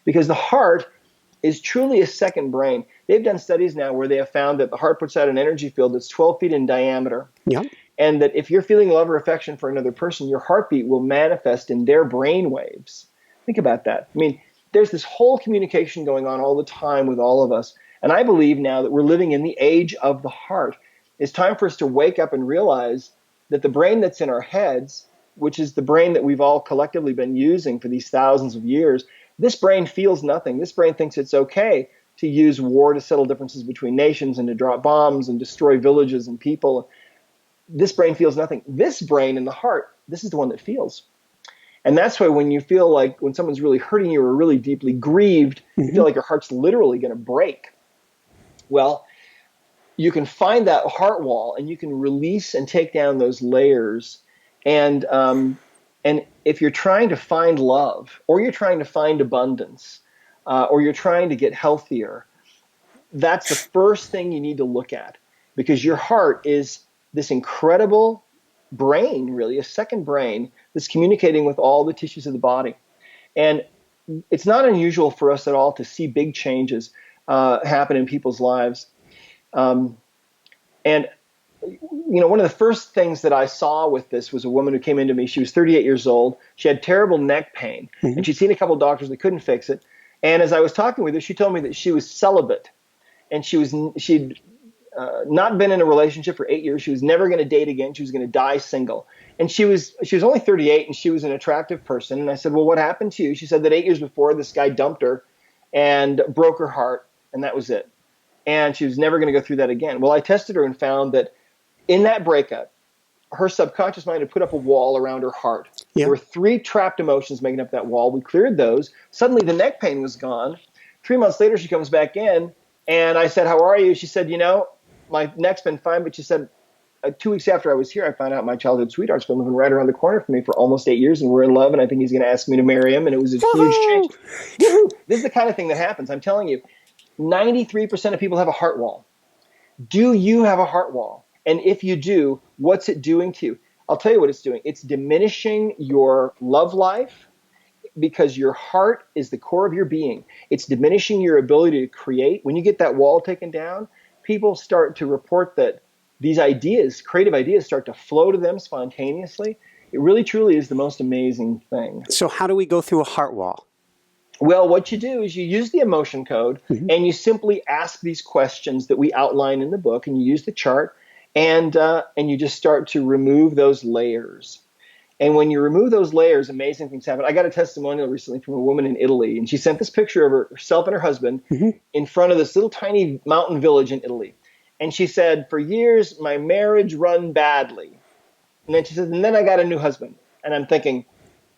because the heart is truly a second brain. They've done studies now where they have found that the heart puts out an energy field that's 12 feet in diameter. Yeah. And that if you're feeling love or affection for another person, your heartbeat will manifest in their brain waves. Think about that. I mean, there's this whole communication going on all the time with all of us. And I believe now that we're living in the age of the heart. It's time for us to wake up and realize that the brain that's in our heads, which is the brain that we've all collectively been using for these thousands of years, this brain feels nothing. This brain thinks it's okay to use war to settle differences between nations and to drop bombs and destroy villages and people. This brain feels nothing. This brain in the heart, this is the one that feels. And that's why when you feel like when someone's really hurting you or really deeply grieved, you feel like your heart's literally going to break. Well, you can find that heart wall and you can release and take down those layers. And if you're trying to find love, or you're trying to find abundance, or you're trying to get healthier, that's the first thing you need to look at, because your heart is this incredible brain, really, a second brain that's communicating with all the tissues of the body. And it's not unusual for us at all to see big changes happen in people's lives. And one of the first things that I saw with this was a woman who came into me. She was 38 years old. She had terrible neck pain, and she'd seen a couple of doctors that couldn't fix it. And as I was talking with her, she told me that she was celibate, and she'd not been in a relationship for 8 years. She was never going to date again. She was going to die single. And she was only 38, and she was an attractive person. And I said, well, what happened to you? She said that 8 years before, this guy dumped her and broke her heart, and that was it. And she was never going to go through that again. Well, I tested her and found that in that breakup, her subconscious mind had put up a wall around her heart. Yeah. There were 3 trapped emotions making up that wall. We cleared those. Suddenly, the neck pain was gone. 3 months later, she comes back in, and I said, how are you? She said, my neck's been fine, but she said, 2 weeks after I was here, I found out my childhood sweetheart's been living right around the corner from me for almost 8 years, and we're in love, and I think he's going to ask me to marry him, and it was a huge change. This is the kind of thing that happens. I'm telling you, 93% of people have a heart wall. Do you have a heart wall? And if you do, what's it doing to you? I'll tell you what it's doing. It's diminishing your love life, because your heart is the core of your being. It's diminishing your ability to create. When you get that wall taken down, people start to report that these ideas, creative ideas, start to flow to them spontaneously. It really, truly is the most amazing thing. So how do we go through a heart wall? Well, what you do is you use the emotion code, and you simply ask these questions that we outline in the book, and you use the chart, and you just start to remove those layers. And when you remove those layers, amazing things happen. I got a testimonial recently from a woman in Italy, and she sent this picture of herself and her husband in front of this little tiny mountain village in Italy. And she said, for years, my marriage run badly. And then she said, and then I got a new husband. And I'm thinking,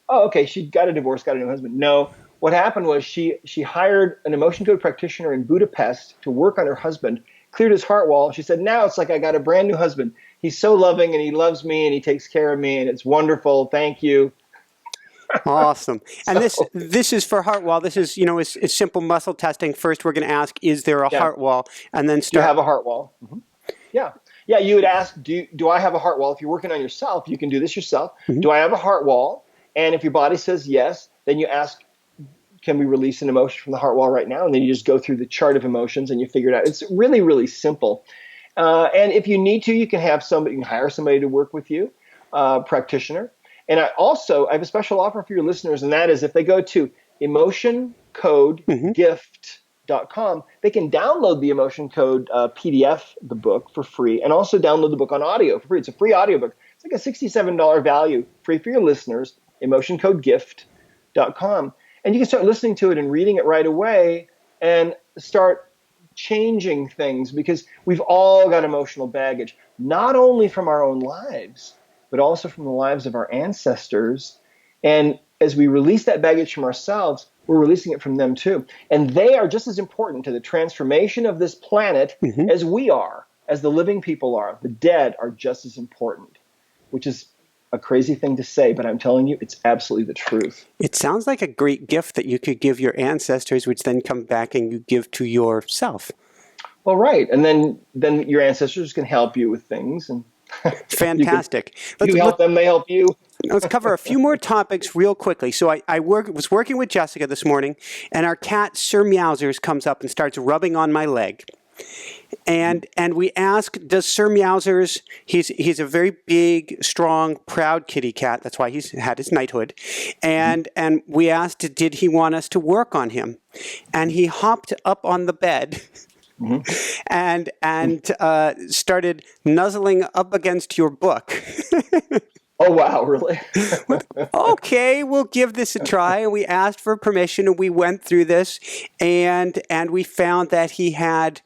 oh, okay, she got a divorce, got a new husband. No, what happened was she hired an emotion code practitioner in Budapest to work on her husband, cleared his heart wall. She said, now it's like I got a brand new husband. He's so loving, and he loves me, and he takes care of me, and it's wonderful. Thank you. Awesome. And this is for heart wall. This is, is simple muscle testing. First, we're going to ask, is there a heart wall? And then start. Do you have a heart wall? Yeah. Yeah, you would ask, do I have a heart wall? If you're working on yourself, you can do this yourself. Do I have a heart wall? And if your body says yes, then you ask, can we release an emotion from the heart wall right now? And then you just go through the chart of emotions and you figure it out. It's really, really simple. And if you need to, you can hire somebody to work with you, practitioner. And I have a special offer for your listeners, and that is if they go to emotioncodegift.com, they can download the Emotion Code PDF, the book, for free, and also download the book on audio for free. It's a free audiobook. It's like a $67 value, free for your listeners, emotioncodegift.com. And you can start listening to it and reading it right away. and start changing things, because we've all got emotional baggage, not only from our own lives, but also from the lives of our ancestors. And as we release that baggage from ourselves, we're releasing it from them too. And they are just as important to the transformation of this planet as we are, as the living people are. The dead are just as important, which is a crazy thing to say, but I'm telling you, it's absolutely the truth. It sounds like a great gift that you could give your ancestors, which then come back and you give to yourself. Well, right. And then your ancestors can help you with things. And Fantastic. you help them, they help you. Let's cover a few more topics real quickly. So I was working with Jessica this morning, and our cat, Sir Meowsers, comes up and starts rubbing on my leg. And we ask, does Sir Meowsers, he's a very big, strong, proud kitty cat. That's why he's had his knighthood. And we asked, did he want us to work on him? And he hopped up on the bed and started nuzzling up against your book. Oh, wow, really? Okay, we'll give this a try. And we asked for permission, and we went through this, and we found that he had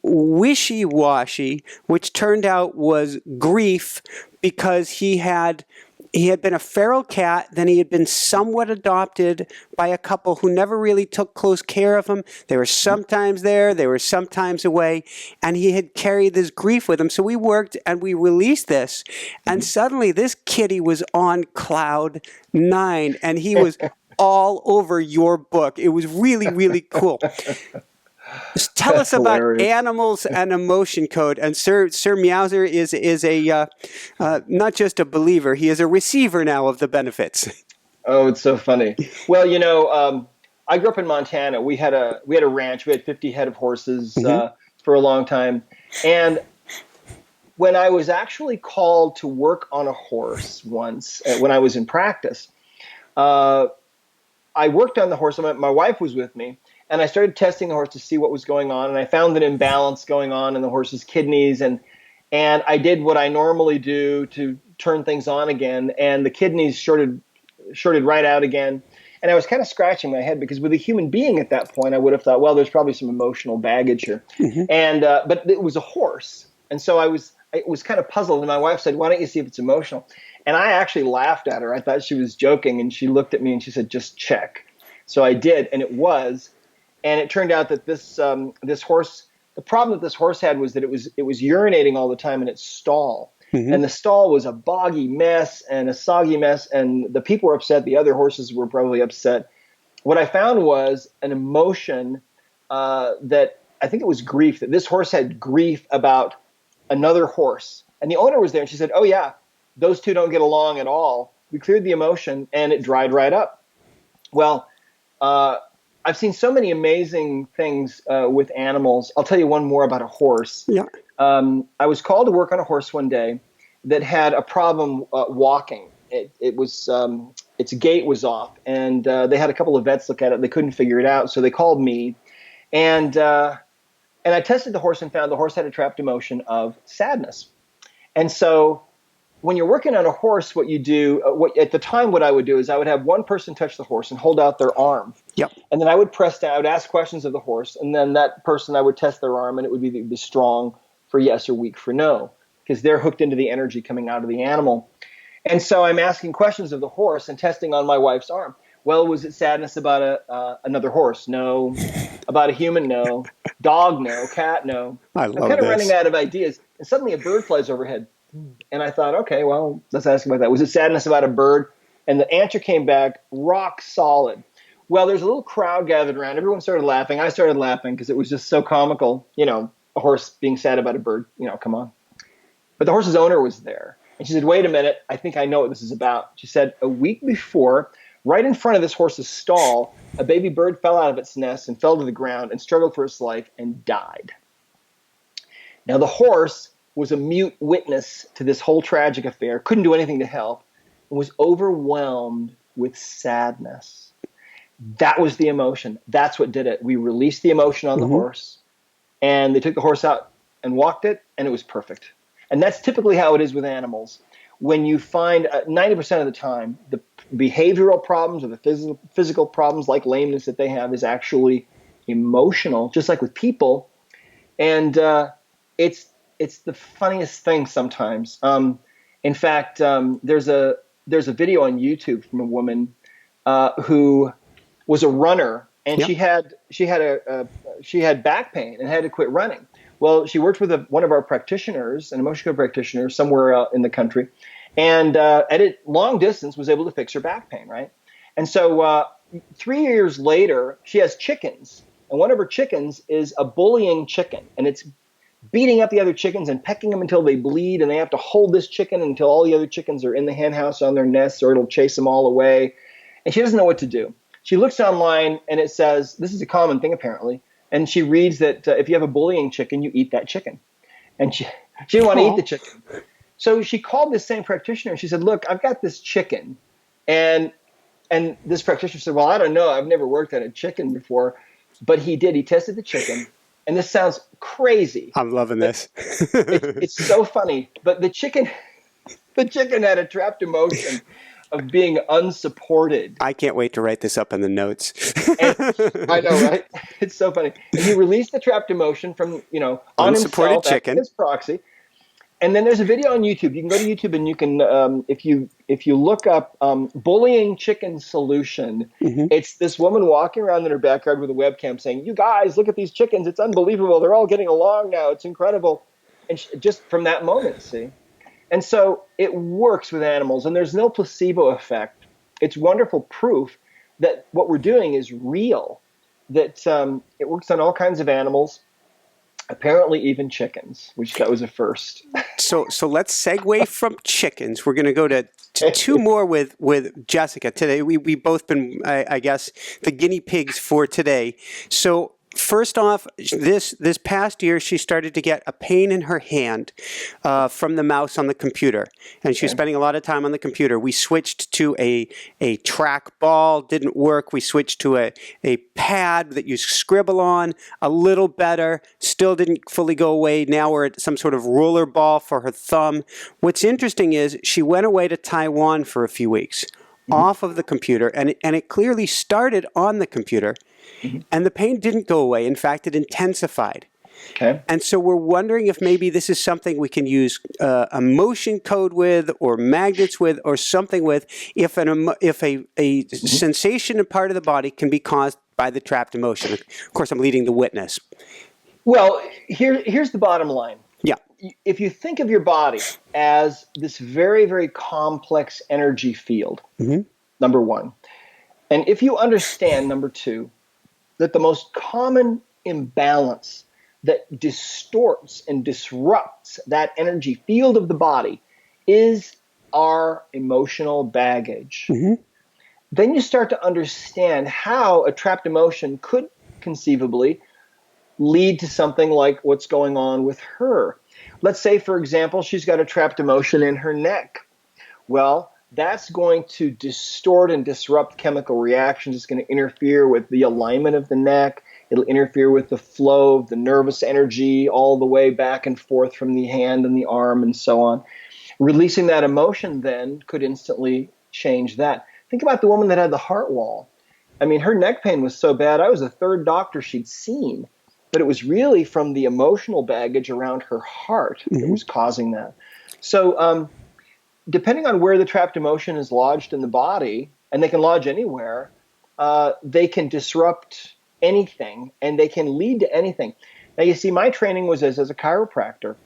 wishy-washy, which turned out was grief, because he had been a feral cat, then he had been somewhat adopted by a couple who never really took close care of him. They were sometimes there, they were sometimes away, and he had carried this grief with him. So we worked and we released this, and suddenly this kitty was on cloud 9, and he was all over your book. It was really, really cool. Tell us about hilarious. Animals and Emotion Code. And Sir Meowser is a not just a believer; he is a receiver now of the benefits. Oh, it's so funny. Well, I grew up in Montana. We had a ranch. We had 50 head of horses for a long time. And when I was actually called to work on a horse once, when I was in practice, I worked on the horse. My wife was with me. And I started testing the horse to see what was going on, and I found an imbalance going on in the horse's kidneys, and I did what I normally do to turn things on again, and the kidneys shorted right out again. And I was kind of scratching my head, because with a human being at that point, I would have thought, well, there's probably some emotional baggage here. And but it was a horse, and so I was kind of puzzled. And my wife said, "Why don't you see if it's emotional?" And I actually laughed at her. I thought she was joking, and she looked at me and she said, "Just check." So I did, and it was. And it turned out that this horse, the problem that this horse had was that it was urinating all the time in its stall. And the stall was a boggy mess and a soggy mess, and the people were upset. The other horses were probably upset. What I found was an emotion that I think it was grief, that this horse had grief about another horse. And the owner was there, and she said, "Oh, yeah, those two don't get along at all." We cleared the emotion, and it dried right up. Well, I've seen so many amazing things with animals. I'll tell you one more about a horse. Yeah. I was called to work on a horse one day that had a problem walking. It was its gait was off, and they had a couple of vets look at it. They couldn't figure it out, so they called me, and I tested the horse and found the horse had a trapped emotion of sadness. And so, when you're working on a horse, what you do, at the time, what I would do is I would have one person touch the horse and hold out their arm. Yep. And then I would press down, I would ask questions of the horse, and then that person, I would test their arm, and it would be the strong for yes or weak for no, because they're hooked into the energy coming out of the animal. And so I'm asking questions of the horse and testing on my wife's arm. Well, was it sadness about another horse? No. About a human? No. Dog? No. Cat? No. I love I'm kind of this. running out of ideas, and suddenly a bird flies overhead. And I thought, okay, well, let's ask about that. Was it sadness about a bird? And the answer came back rock solid. Well, there's a little crowd gathered around. Everyone started laughing. I started laughing because it was just so comical. A horse being sad about a bird. Come on. But the horse's owner was there. And she said, "Wait a minute. I think I know what this is about." She said, a week before, right in front of this horse's stall, a baby bird fell out of its nest and fell to the ground and struggled for its life and died. Now, the horse was a mute witness to this whole tragic affair, couldn't do anything to help, and was overwhelmed with sadness. That was the emotion. That's what did it. We released the emotion on the horse, and they took the horse out and walked it, and it was perfect. And that's typically how it is with animals. When you find 90% of the time, the behavioral problems or the physical problems like lameness that they have is actually emotional, just like with people. And it's the funniest thing sometimes. In fact, there's a video on YouTube from a woman who was a runner, and Yep. she had back pain and had to quit running. Well, she worked with one of our practitioners, an emotional practitioner somewhere out in the country, and at a long distance was able to fix her back pain, right? And so 3 years later, she has chickens, and one of her chickens is a bullying chicken, and it's beating up the other chickens and pecking them until they bleed, and they have to hold this chicken until all the other chickens are in the hen house on their nests, or it'll chase them all away. And she doesn't know what to do. She looks online, and it says, this is a common thing apparently, and she reads that if you have a bullying chicken, you eat that chicken. And she didn't want to eat the chicken. So she called this same practitioner, and she said, look, I've got this chicken. And this practitioner said, well, I don't know. I've never worked on a chicken before. But he did. He tested the chicken. And this sounds crazy. I'm loving this. It's so funny. But the chicken had a trapped emotion of being unsupported. I can't wait to write this up in the notes. I know, right? It's so funny. And he released the trapped emotion from, on unsupported himself, chicken, his proxy. And then there's a video on YouTube. You can go to YouTube and you can, if you look up bullying chicken solution, it's this woman walking around in her backyard with a webcam saying, "You guys, look at these chickens. It's unbelievable. They're all getting along now. It's incredible." And just from that moment, see. And so it works with animals, and there's no placebo effect. It's wonderful proof that what we're doing is real, that it works on all kinds of animals. Apparently even chickens, which that was a first. So let's segue from chickens. We're going to go to two more with Jessica today. We both been, I guess, the guinea pigs for today. So first off, this past year, she started to get a pain in her hand from the mouse on the computer. And she was spending a lot of time on the computer. We switched to a track ball, didn't work. We switched to a pad that you scribble on, a little better, still didn't fully go away. Now we're at some sort of roller ball for her thumb. What's interesting is she went away to Taiwan for a few weeks off of the computer, and it clearly started on the computer. And the pain didn't go away. In fact, it intensified. Okay. And so we're wondering if maybe this is something we can use a motion code with, or magnets with, or something with, if a sensation in part of the body can be caused by the trapped emotion. Of course, I'm leading the witness. Well, here's the bottom line. Yeah. If you think of your body as this very, very complex energy field, number one, and if you understand, number two, that the most common imbalance that distorts and disrupts that energy field of the body is our emotional baggage, then you start to understand how a trapped emotion could conceivably lead to something like what's going on with her. Let's say, for example, she's got a trapped emotion in her neck. Well, that's going to distort and disrupt chemical reactions. It's going to interfere with the alignment of the neck. It'll interfere with the flow of the nervous energy all the way back and forth from the hand and the arm and so on. Releasing that emotion then could instantly change that. Think about the woman that had the heart wall. I mean, her neck pain was so bad, I was the third doctor she'd seen. But it was really from the emotional baggage around her heart that was causing that. So depending on where the trapped emotion is lodged in the body, and they can lodge anywhere, they can disrupt anything, and they can lead to anything. Now, you see, my training was as a chiropractor.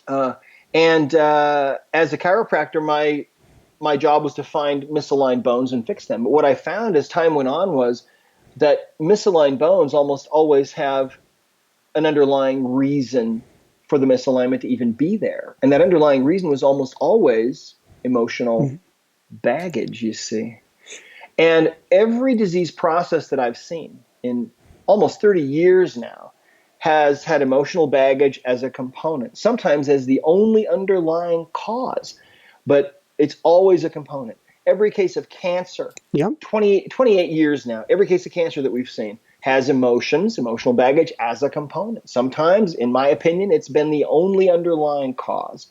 And as a chiropractor, my job was to find misaligned bones and fix them. But what I found as time went on was that misaligned bones almost always have an underlying reason for the misalignment to even be there. And that underlying reason was almost always emotional baggage, you see. And every disease process that I've seen in almost 30 years now has had emotional baggage as a component, sometimes as the only underlying cause, but it's always a component. Every case of cancer, 28 years now, every case of cancer that we've seen has emotional baggage as a component. Sometimes, in my opinion, it's been the only underlying cause.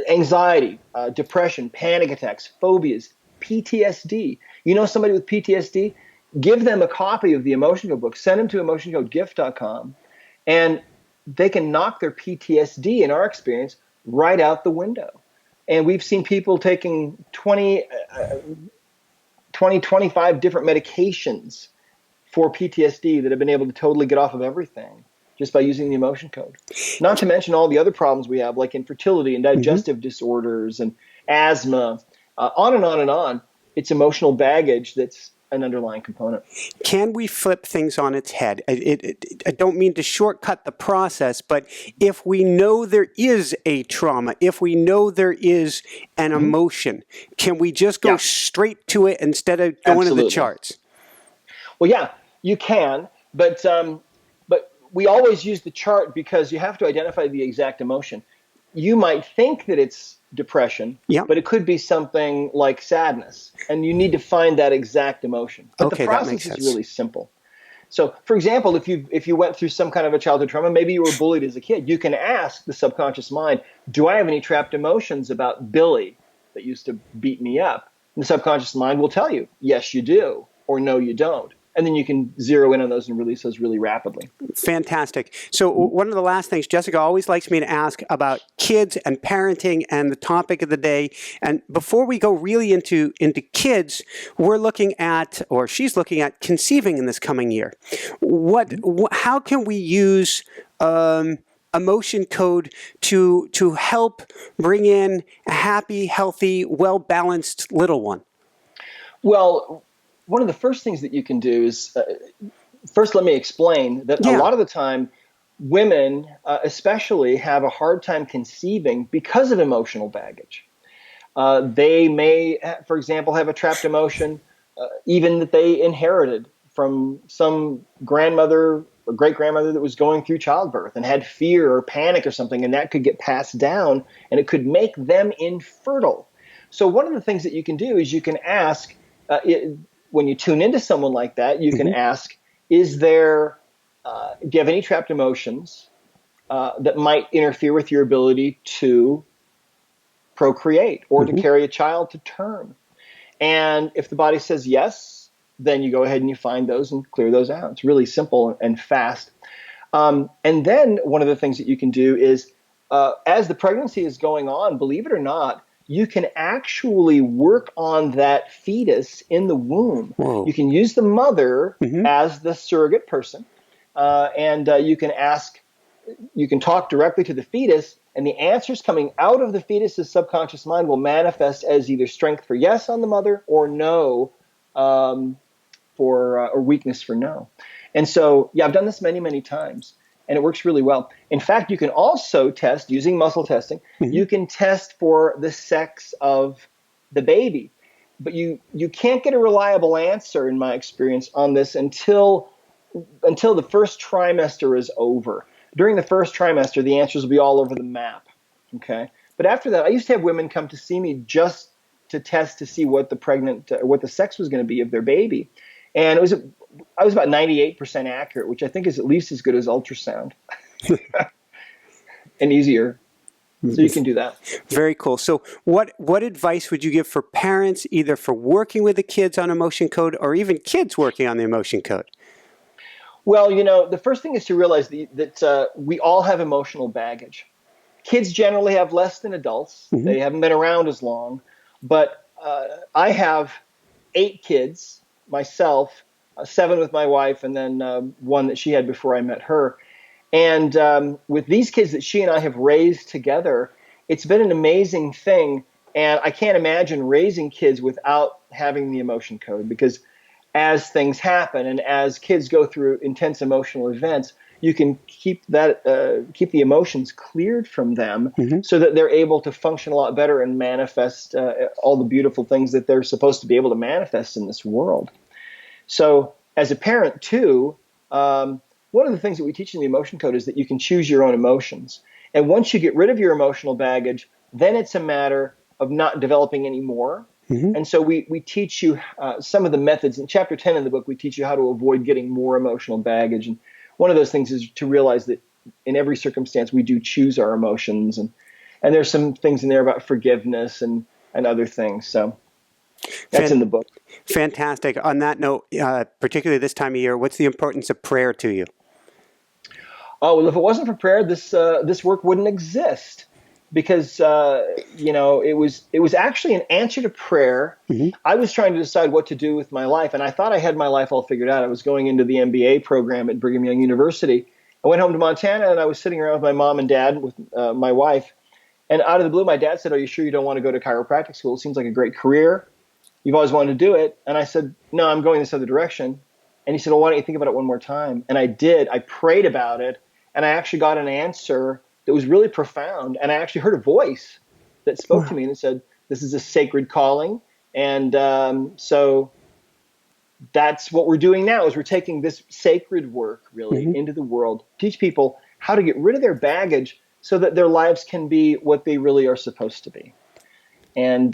Anxiety, depression, panic attacks, phobias, PTSD. You know somebody with PTSD, give them a copy of the Emotion Code book, send them to emotioncodegift.com, and they can knock their PTSD, in our experience, right out the window. And we've seen people taking 25 different medications for PTSD that have been able to totally get off of everything just by using the Emotion Code. Not to mention all the other problems we have, like infertility and digestive disorders and asthma, on and on and on. It's emotional baggage that's an underlying component. Can we flip things on its head? I don't mean to shortcut the process, but if we know there is a trauma, if we know there is an emotion, can we just go straight to it instead of going to the charts? Well, yeah, you can, but we always use the chart because you have to identify the exact emotion. You might think that it's depression, but it could be something like sadness, and you need to find that exact emotion. But the process is really simple. So, for example, if you went through some kind of a childhood trauma, maybe you were bullied as a kid, you can ask the subconscious mind, do I have any trapped emotions about Billy that used to beat me up? And the subconscious mind will tell you, yes, you do, or no, you don't. And then you can zero in on those and release those really rapidly. Fantastic. So one of the last things Jessica always likes me to ask about kids and parenting and the topic of the day. And before we go really into kids, we're looking at, or she's looking at, conceiving in this coming year. How can we use Emotion Code to help bring in a happy, healthy, well-balanced little one? Well, one of the first things that you can do is, first let me explain that a lot of the time, women especially have a hard time conceiving because of emotional baggage. They may, for example, have a trapped emotion, even that they inherited from some grandmother or great-grandmother that was going through childbirth and had fear or panic or something, and that could get passed down, and it could make them infertile. So one of the things that you can do is you can ask, when you tune into someone like that, you can ask, do you have any trapped emotions that might interfere with your ability to procreate or to carry a child to term? And if the body says yes, then you go ahead and you find those and clear those out. It's really simple and fast. And then one of the things that you can do is, as the pregnancy is going on, believe it or not, you can actually work on that fetus in the womb. Whoa. You can use the mother as the surrogate person, and you can talk directly to the fetus, and the answers coming out of the fetus's subconscious mind will manifest as either strength for yes on the mother or no or weakness for no. And so, I've done this many, many times. And it works really well. In fact, you can also test, using muscle testing, you can test for the sex of the baby. But you can't get a reliable answer, in my experience, on this until the first trimester is over. During the first trimester, the answers will be all over the map. Okay? But after that, I used to have women come to see me just to test to see what the sex was going to be of their baby. And I was about 98% accurate, which I think is at least as good as ultrasound and easier. So you can do that. Very cool. So what advice would you give for parents, either for working with the kids on Emotion Code or even kids working on the Emotion Code? Well, the first thing is to realize that we all have emotional baggage. Kids generally have less than adults. They haven't been around as long. But I have 8 kids myself, 7 with my wife, and then 1 that she had before I met her. And with these kids that she and I have raised together, it's been an amazing thing. And I can't imagine raising kids without having the Emotion Code, because as things happen and as kids go through intense emotional events, you can keep the emotions cleared from them so that they're able to function a lot better and manifest all the beautiful things that they're supposed to be able to manifest in this world. So as a parent too, one of the things that we teach in the Emotion Code is that you can choose your own emotions. And once you get rid of your emotional baggage, then it's a matter of not developing any more. And so we teach you some of the methods. In Chapter 10 in the book, we teach you how to avoid getting more emotional baggage. And one of those things is to realize that in every circumstance, we do choose our emotions. And there's some things in there about forgiveness and other things. So That's in the book. Fantastic. On that note, particularly this time of year, what's the importance of prayer to you? Oh, well, if it wasn't for prayer, this work wouldn't exist, because it was actually an answer to prayer. Mm-hmm. I was trying to decide what to do with my life, and I thought I had my life all figured out. I was going into the MBA program at Brigham Young University. I went home to Montana, and I was sitting around with my mom and dad, with my wife, and out of the blue, my dad said, "Are you sure you don't want to go to chiropractic school? It seems like a great career. You've always wanted to do it." And I said, "No, I'm going this other direction." And he said, "Well, why don't you think about it one more time?" And I did. I prayed about it. And I actually got an answer that was really profound. And I actually heard a voice that spoke to me and it said, "This is a sacred calling." And so that's what we're doing now, is we're taking this sacred work really into the world, teach people how to get rid of their baggage so that their lives can be what they really are supposed to be. And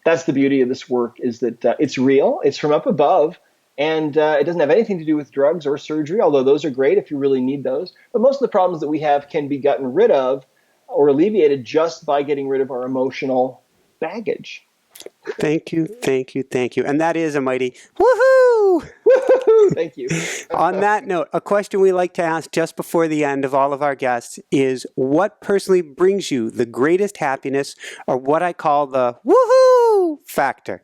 that's the beauty of this work, is that it's real, it's from up above. And it doesn't have anything to do with drugs or surgery, although those are great if you really need those. But most of the problems that we have can be gotten rid of or alleviated just by getting rid of our emotional baggage. Thank you, thank you, thank you. And that is a mighty woohoo! Woohoo! Thank you. On that note, a question we like to ask just before the end of all of our guests is, what personally brings you the greatest happiness, or what I call the woohoo factor?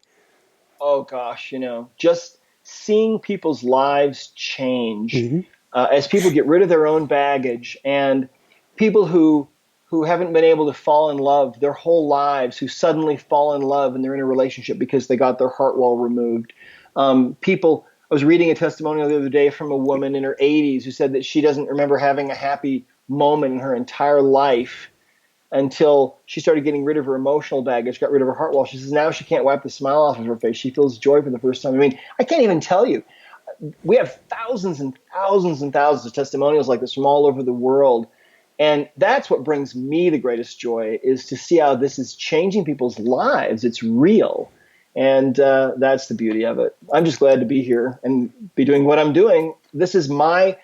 Oh, gosh, just seeing people's lives change as people get rid of their own baggage, and people who haven't been able to fall in love their whole lives, who suddenly fall in love and they're in a relationship because they got their heart wall removed. I was reading a testimonial the other day from a woman in her 80s who said that she doesn't remember having a happy moment in her entire life until she started getting rid of her emotional baggage, got rid of her heart wall. She says now she can't wipe the smile off of her face. She feels joy for the first time. I mean, I can't even tell you. We have thousands and thousands and thousands of testimonials like this from all over the world. And that's what brings me the greatest joy, is to see how this is changing people's lives. It's real. And that's the beauty of it. I'm just glad to be here and be doing what I'm doing. This is my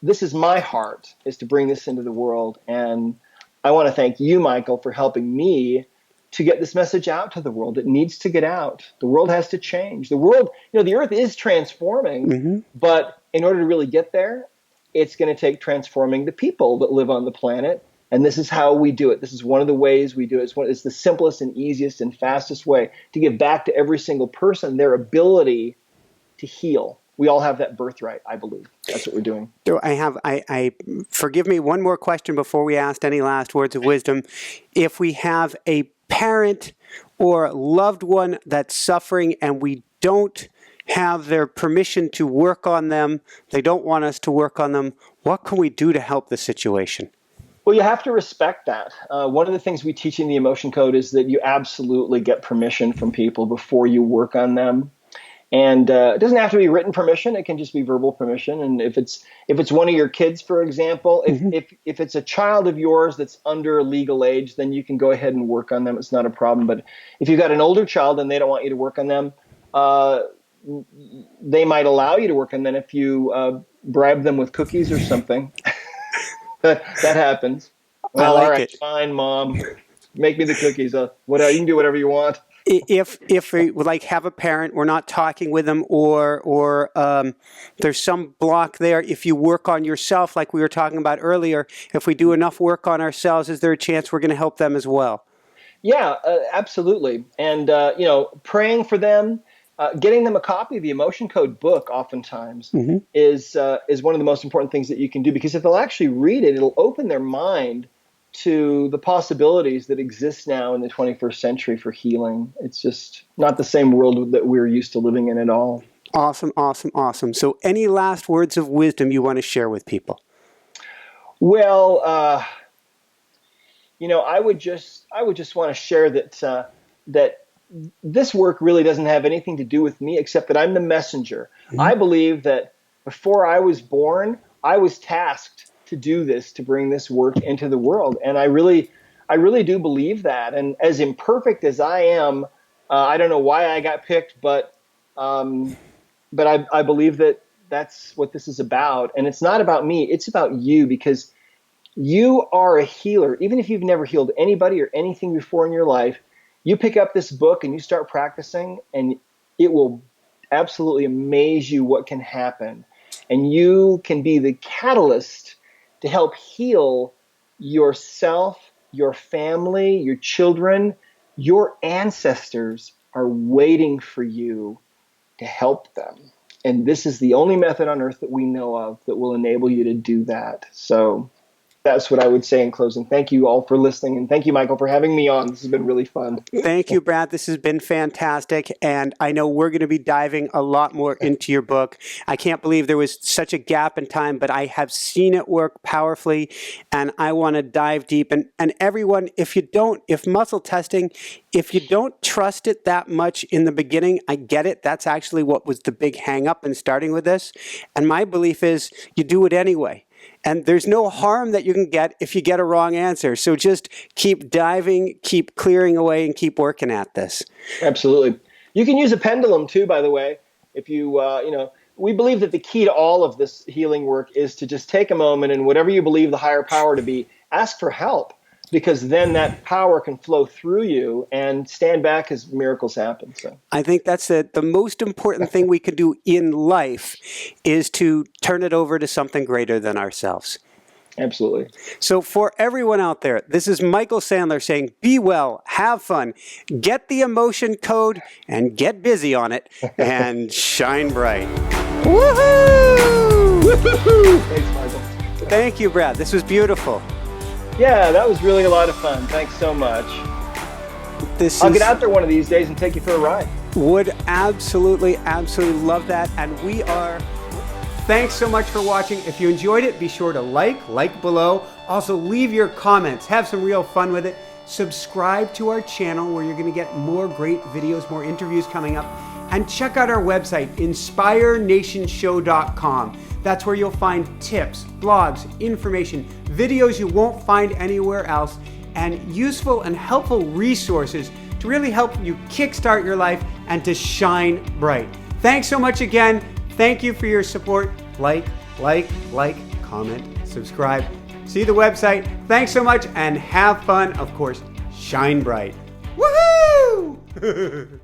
heart, is to bring this into the world. And I want to thank you, Michael, for helping me to get this message out to the world. It needs to get out. The world has to change. The world, the earth is transforming, but in order to really get there, it's going to take transforming the people that live on the planet. And this is how we do it. This is one of the ways we do it. It's the simplest and easiest and fastest way to give back to every single person their ability to heal. We all have that birthright, I believe. That's what we're doing. So I forgive me, one more question before we ask any last words of wisdom. If we have a parent or loved one that's suffering and we don't have their permission to work on them, they don't want us to work on them, what can we do to help the situation? Well, you have to respect that. One of the things we teach in the Emotion Code is that you absolutely get permission from people before you work on them. And it doesn't have to be written permission. It can just be verbal permission. And if it's one of your kids, for example, if it's a child of yours that's under legal age, then you can go ahead and work on them. It's not a problem. But if you've got an older child and they don't want you to work on them, they might allow you to work on them if you bribe them with cookies or something. that happens. Well, all right, fine, Mom. Make me the cookies. You can do whatever you want. If we would have a parent, we're not talking with them, or there's some block there. If you work on yourself, like we were talking about earlier, if we do enough work on ourselves, is there a chance we're going to help them as well? Yeah, absolutely. And praying for them, getting them a copy of the Emotion Code book, oftentimes is one of the most important things that you can do, because if they'll actually read it, it'll open their mind to the possibilities that exist now in the 21st century for healing. It's just not the same world that we're used to living in at all. Awesome, awesome, awesome. So any last words of wisdom you want to share with people? Well, I would just want to share that this work really doesn't have anything to do with me, except that I'm the messenger. I believe that before I was born, I was tasked to do this, to bring this work into the world. And I really do believe that. And as imperfect as I am, I don't know why I got picked, but I believe that that's what this is about. And it's not about me, it's about you, because you are a healer. Even if you've never healed anybody or anything before in your life, You pick up this book and you start practicing, and it will absolutely amaze you what can happen. And you can be the catalyst to help heal yourself, your family, your children. Your ancestors are waiting for you to help them. And this is the only method on earth that we know of that will enable you to do that. So that's what I would say in closing. Thank you all for listening. And thank you, Michael, for having me on. This has been really fun. Thank you, Brad. This has been fantastic. And I know we're going to be diving a lot more into your book. I can't believe there was such a gap in time, but I have seen it work powerfully. And I want to dive deep. And everyone, if muscle testing, if you don't trust it that much in the beginning, I get it. That's actually what was the big hang up in starting with this. And my belief is you do it anyway. And there's no harm that you can get if you get a wrong answer. So just keep diving, keep clearing away, and keep working at this. Absolutely. You can use a pendulum too, by the way. If you, we believe that the key to all of this healing work is to just take a moment and whatever you believe the higher power to be, ask for help. Because then that power can flow through you, and stand back as miracles happen. So I think that's the most important thing we can do in life is to turn it over to something greater than ourselves. Absolutely. So for everyone out there, this is Michael Sandler saying, be well, have fun, get the emotion code, and get busy on it, and shine bright. Woohoo! Woohoo! Thanks, Michael. Thank you, Brad. This was beautiful. Yeah, that was really a lot of fun. Thanks so much. I'll get out there one of these days and take you for a ride. Would absolutely love that. And we are. Thanks so much for watching. If you enjoyed it, be sure to like below. Also, leave your comments. Have some real fun with it. Subscribe to our channel where you're going to get more great videos, more interviews coming up. And check out our website, inspirenationshow.com. That's where you'll find tips, blogs, information, videos you won't find anywhere else, and useful and helpful resources to really help you kickstart your life and to shine bright. Thanks so much again. Thank you for your support. Like, comment, subscribe. See the website. Thanks so much and have fun. Of course, shine bright. Woohoo!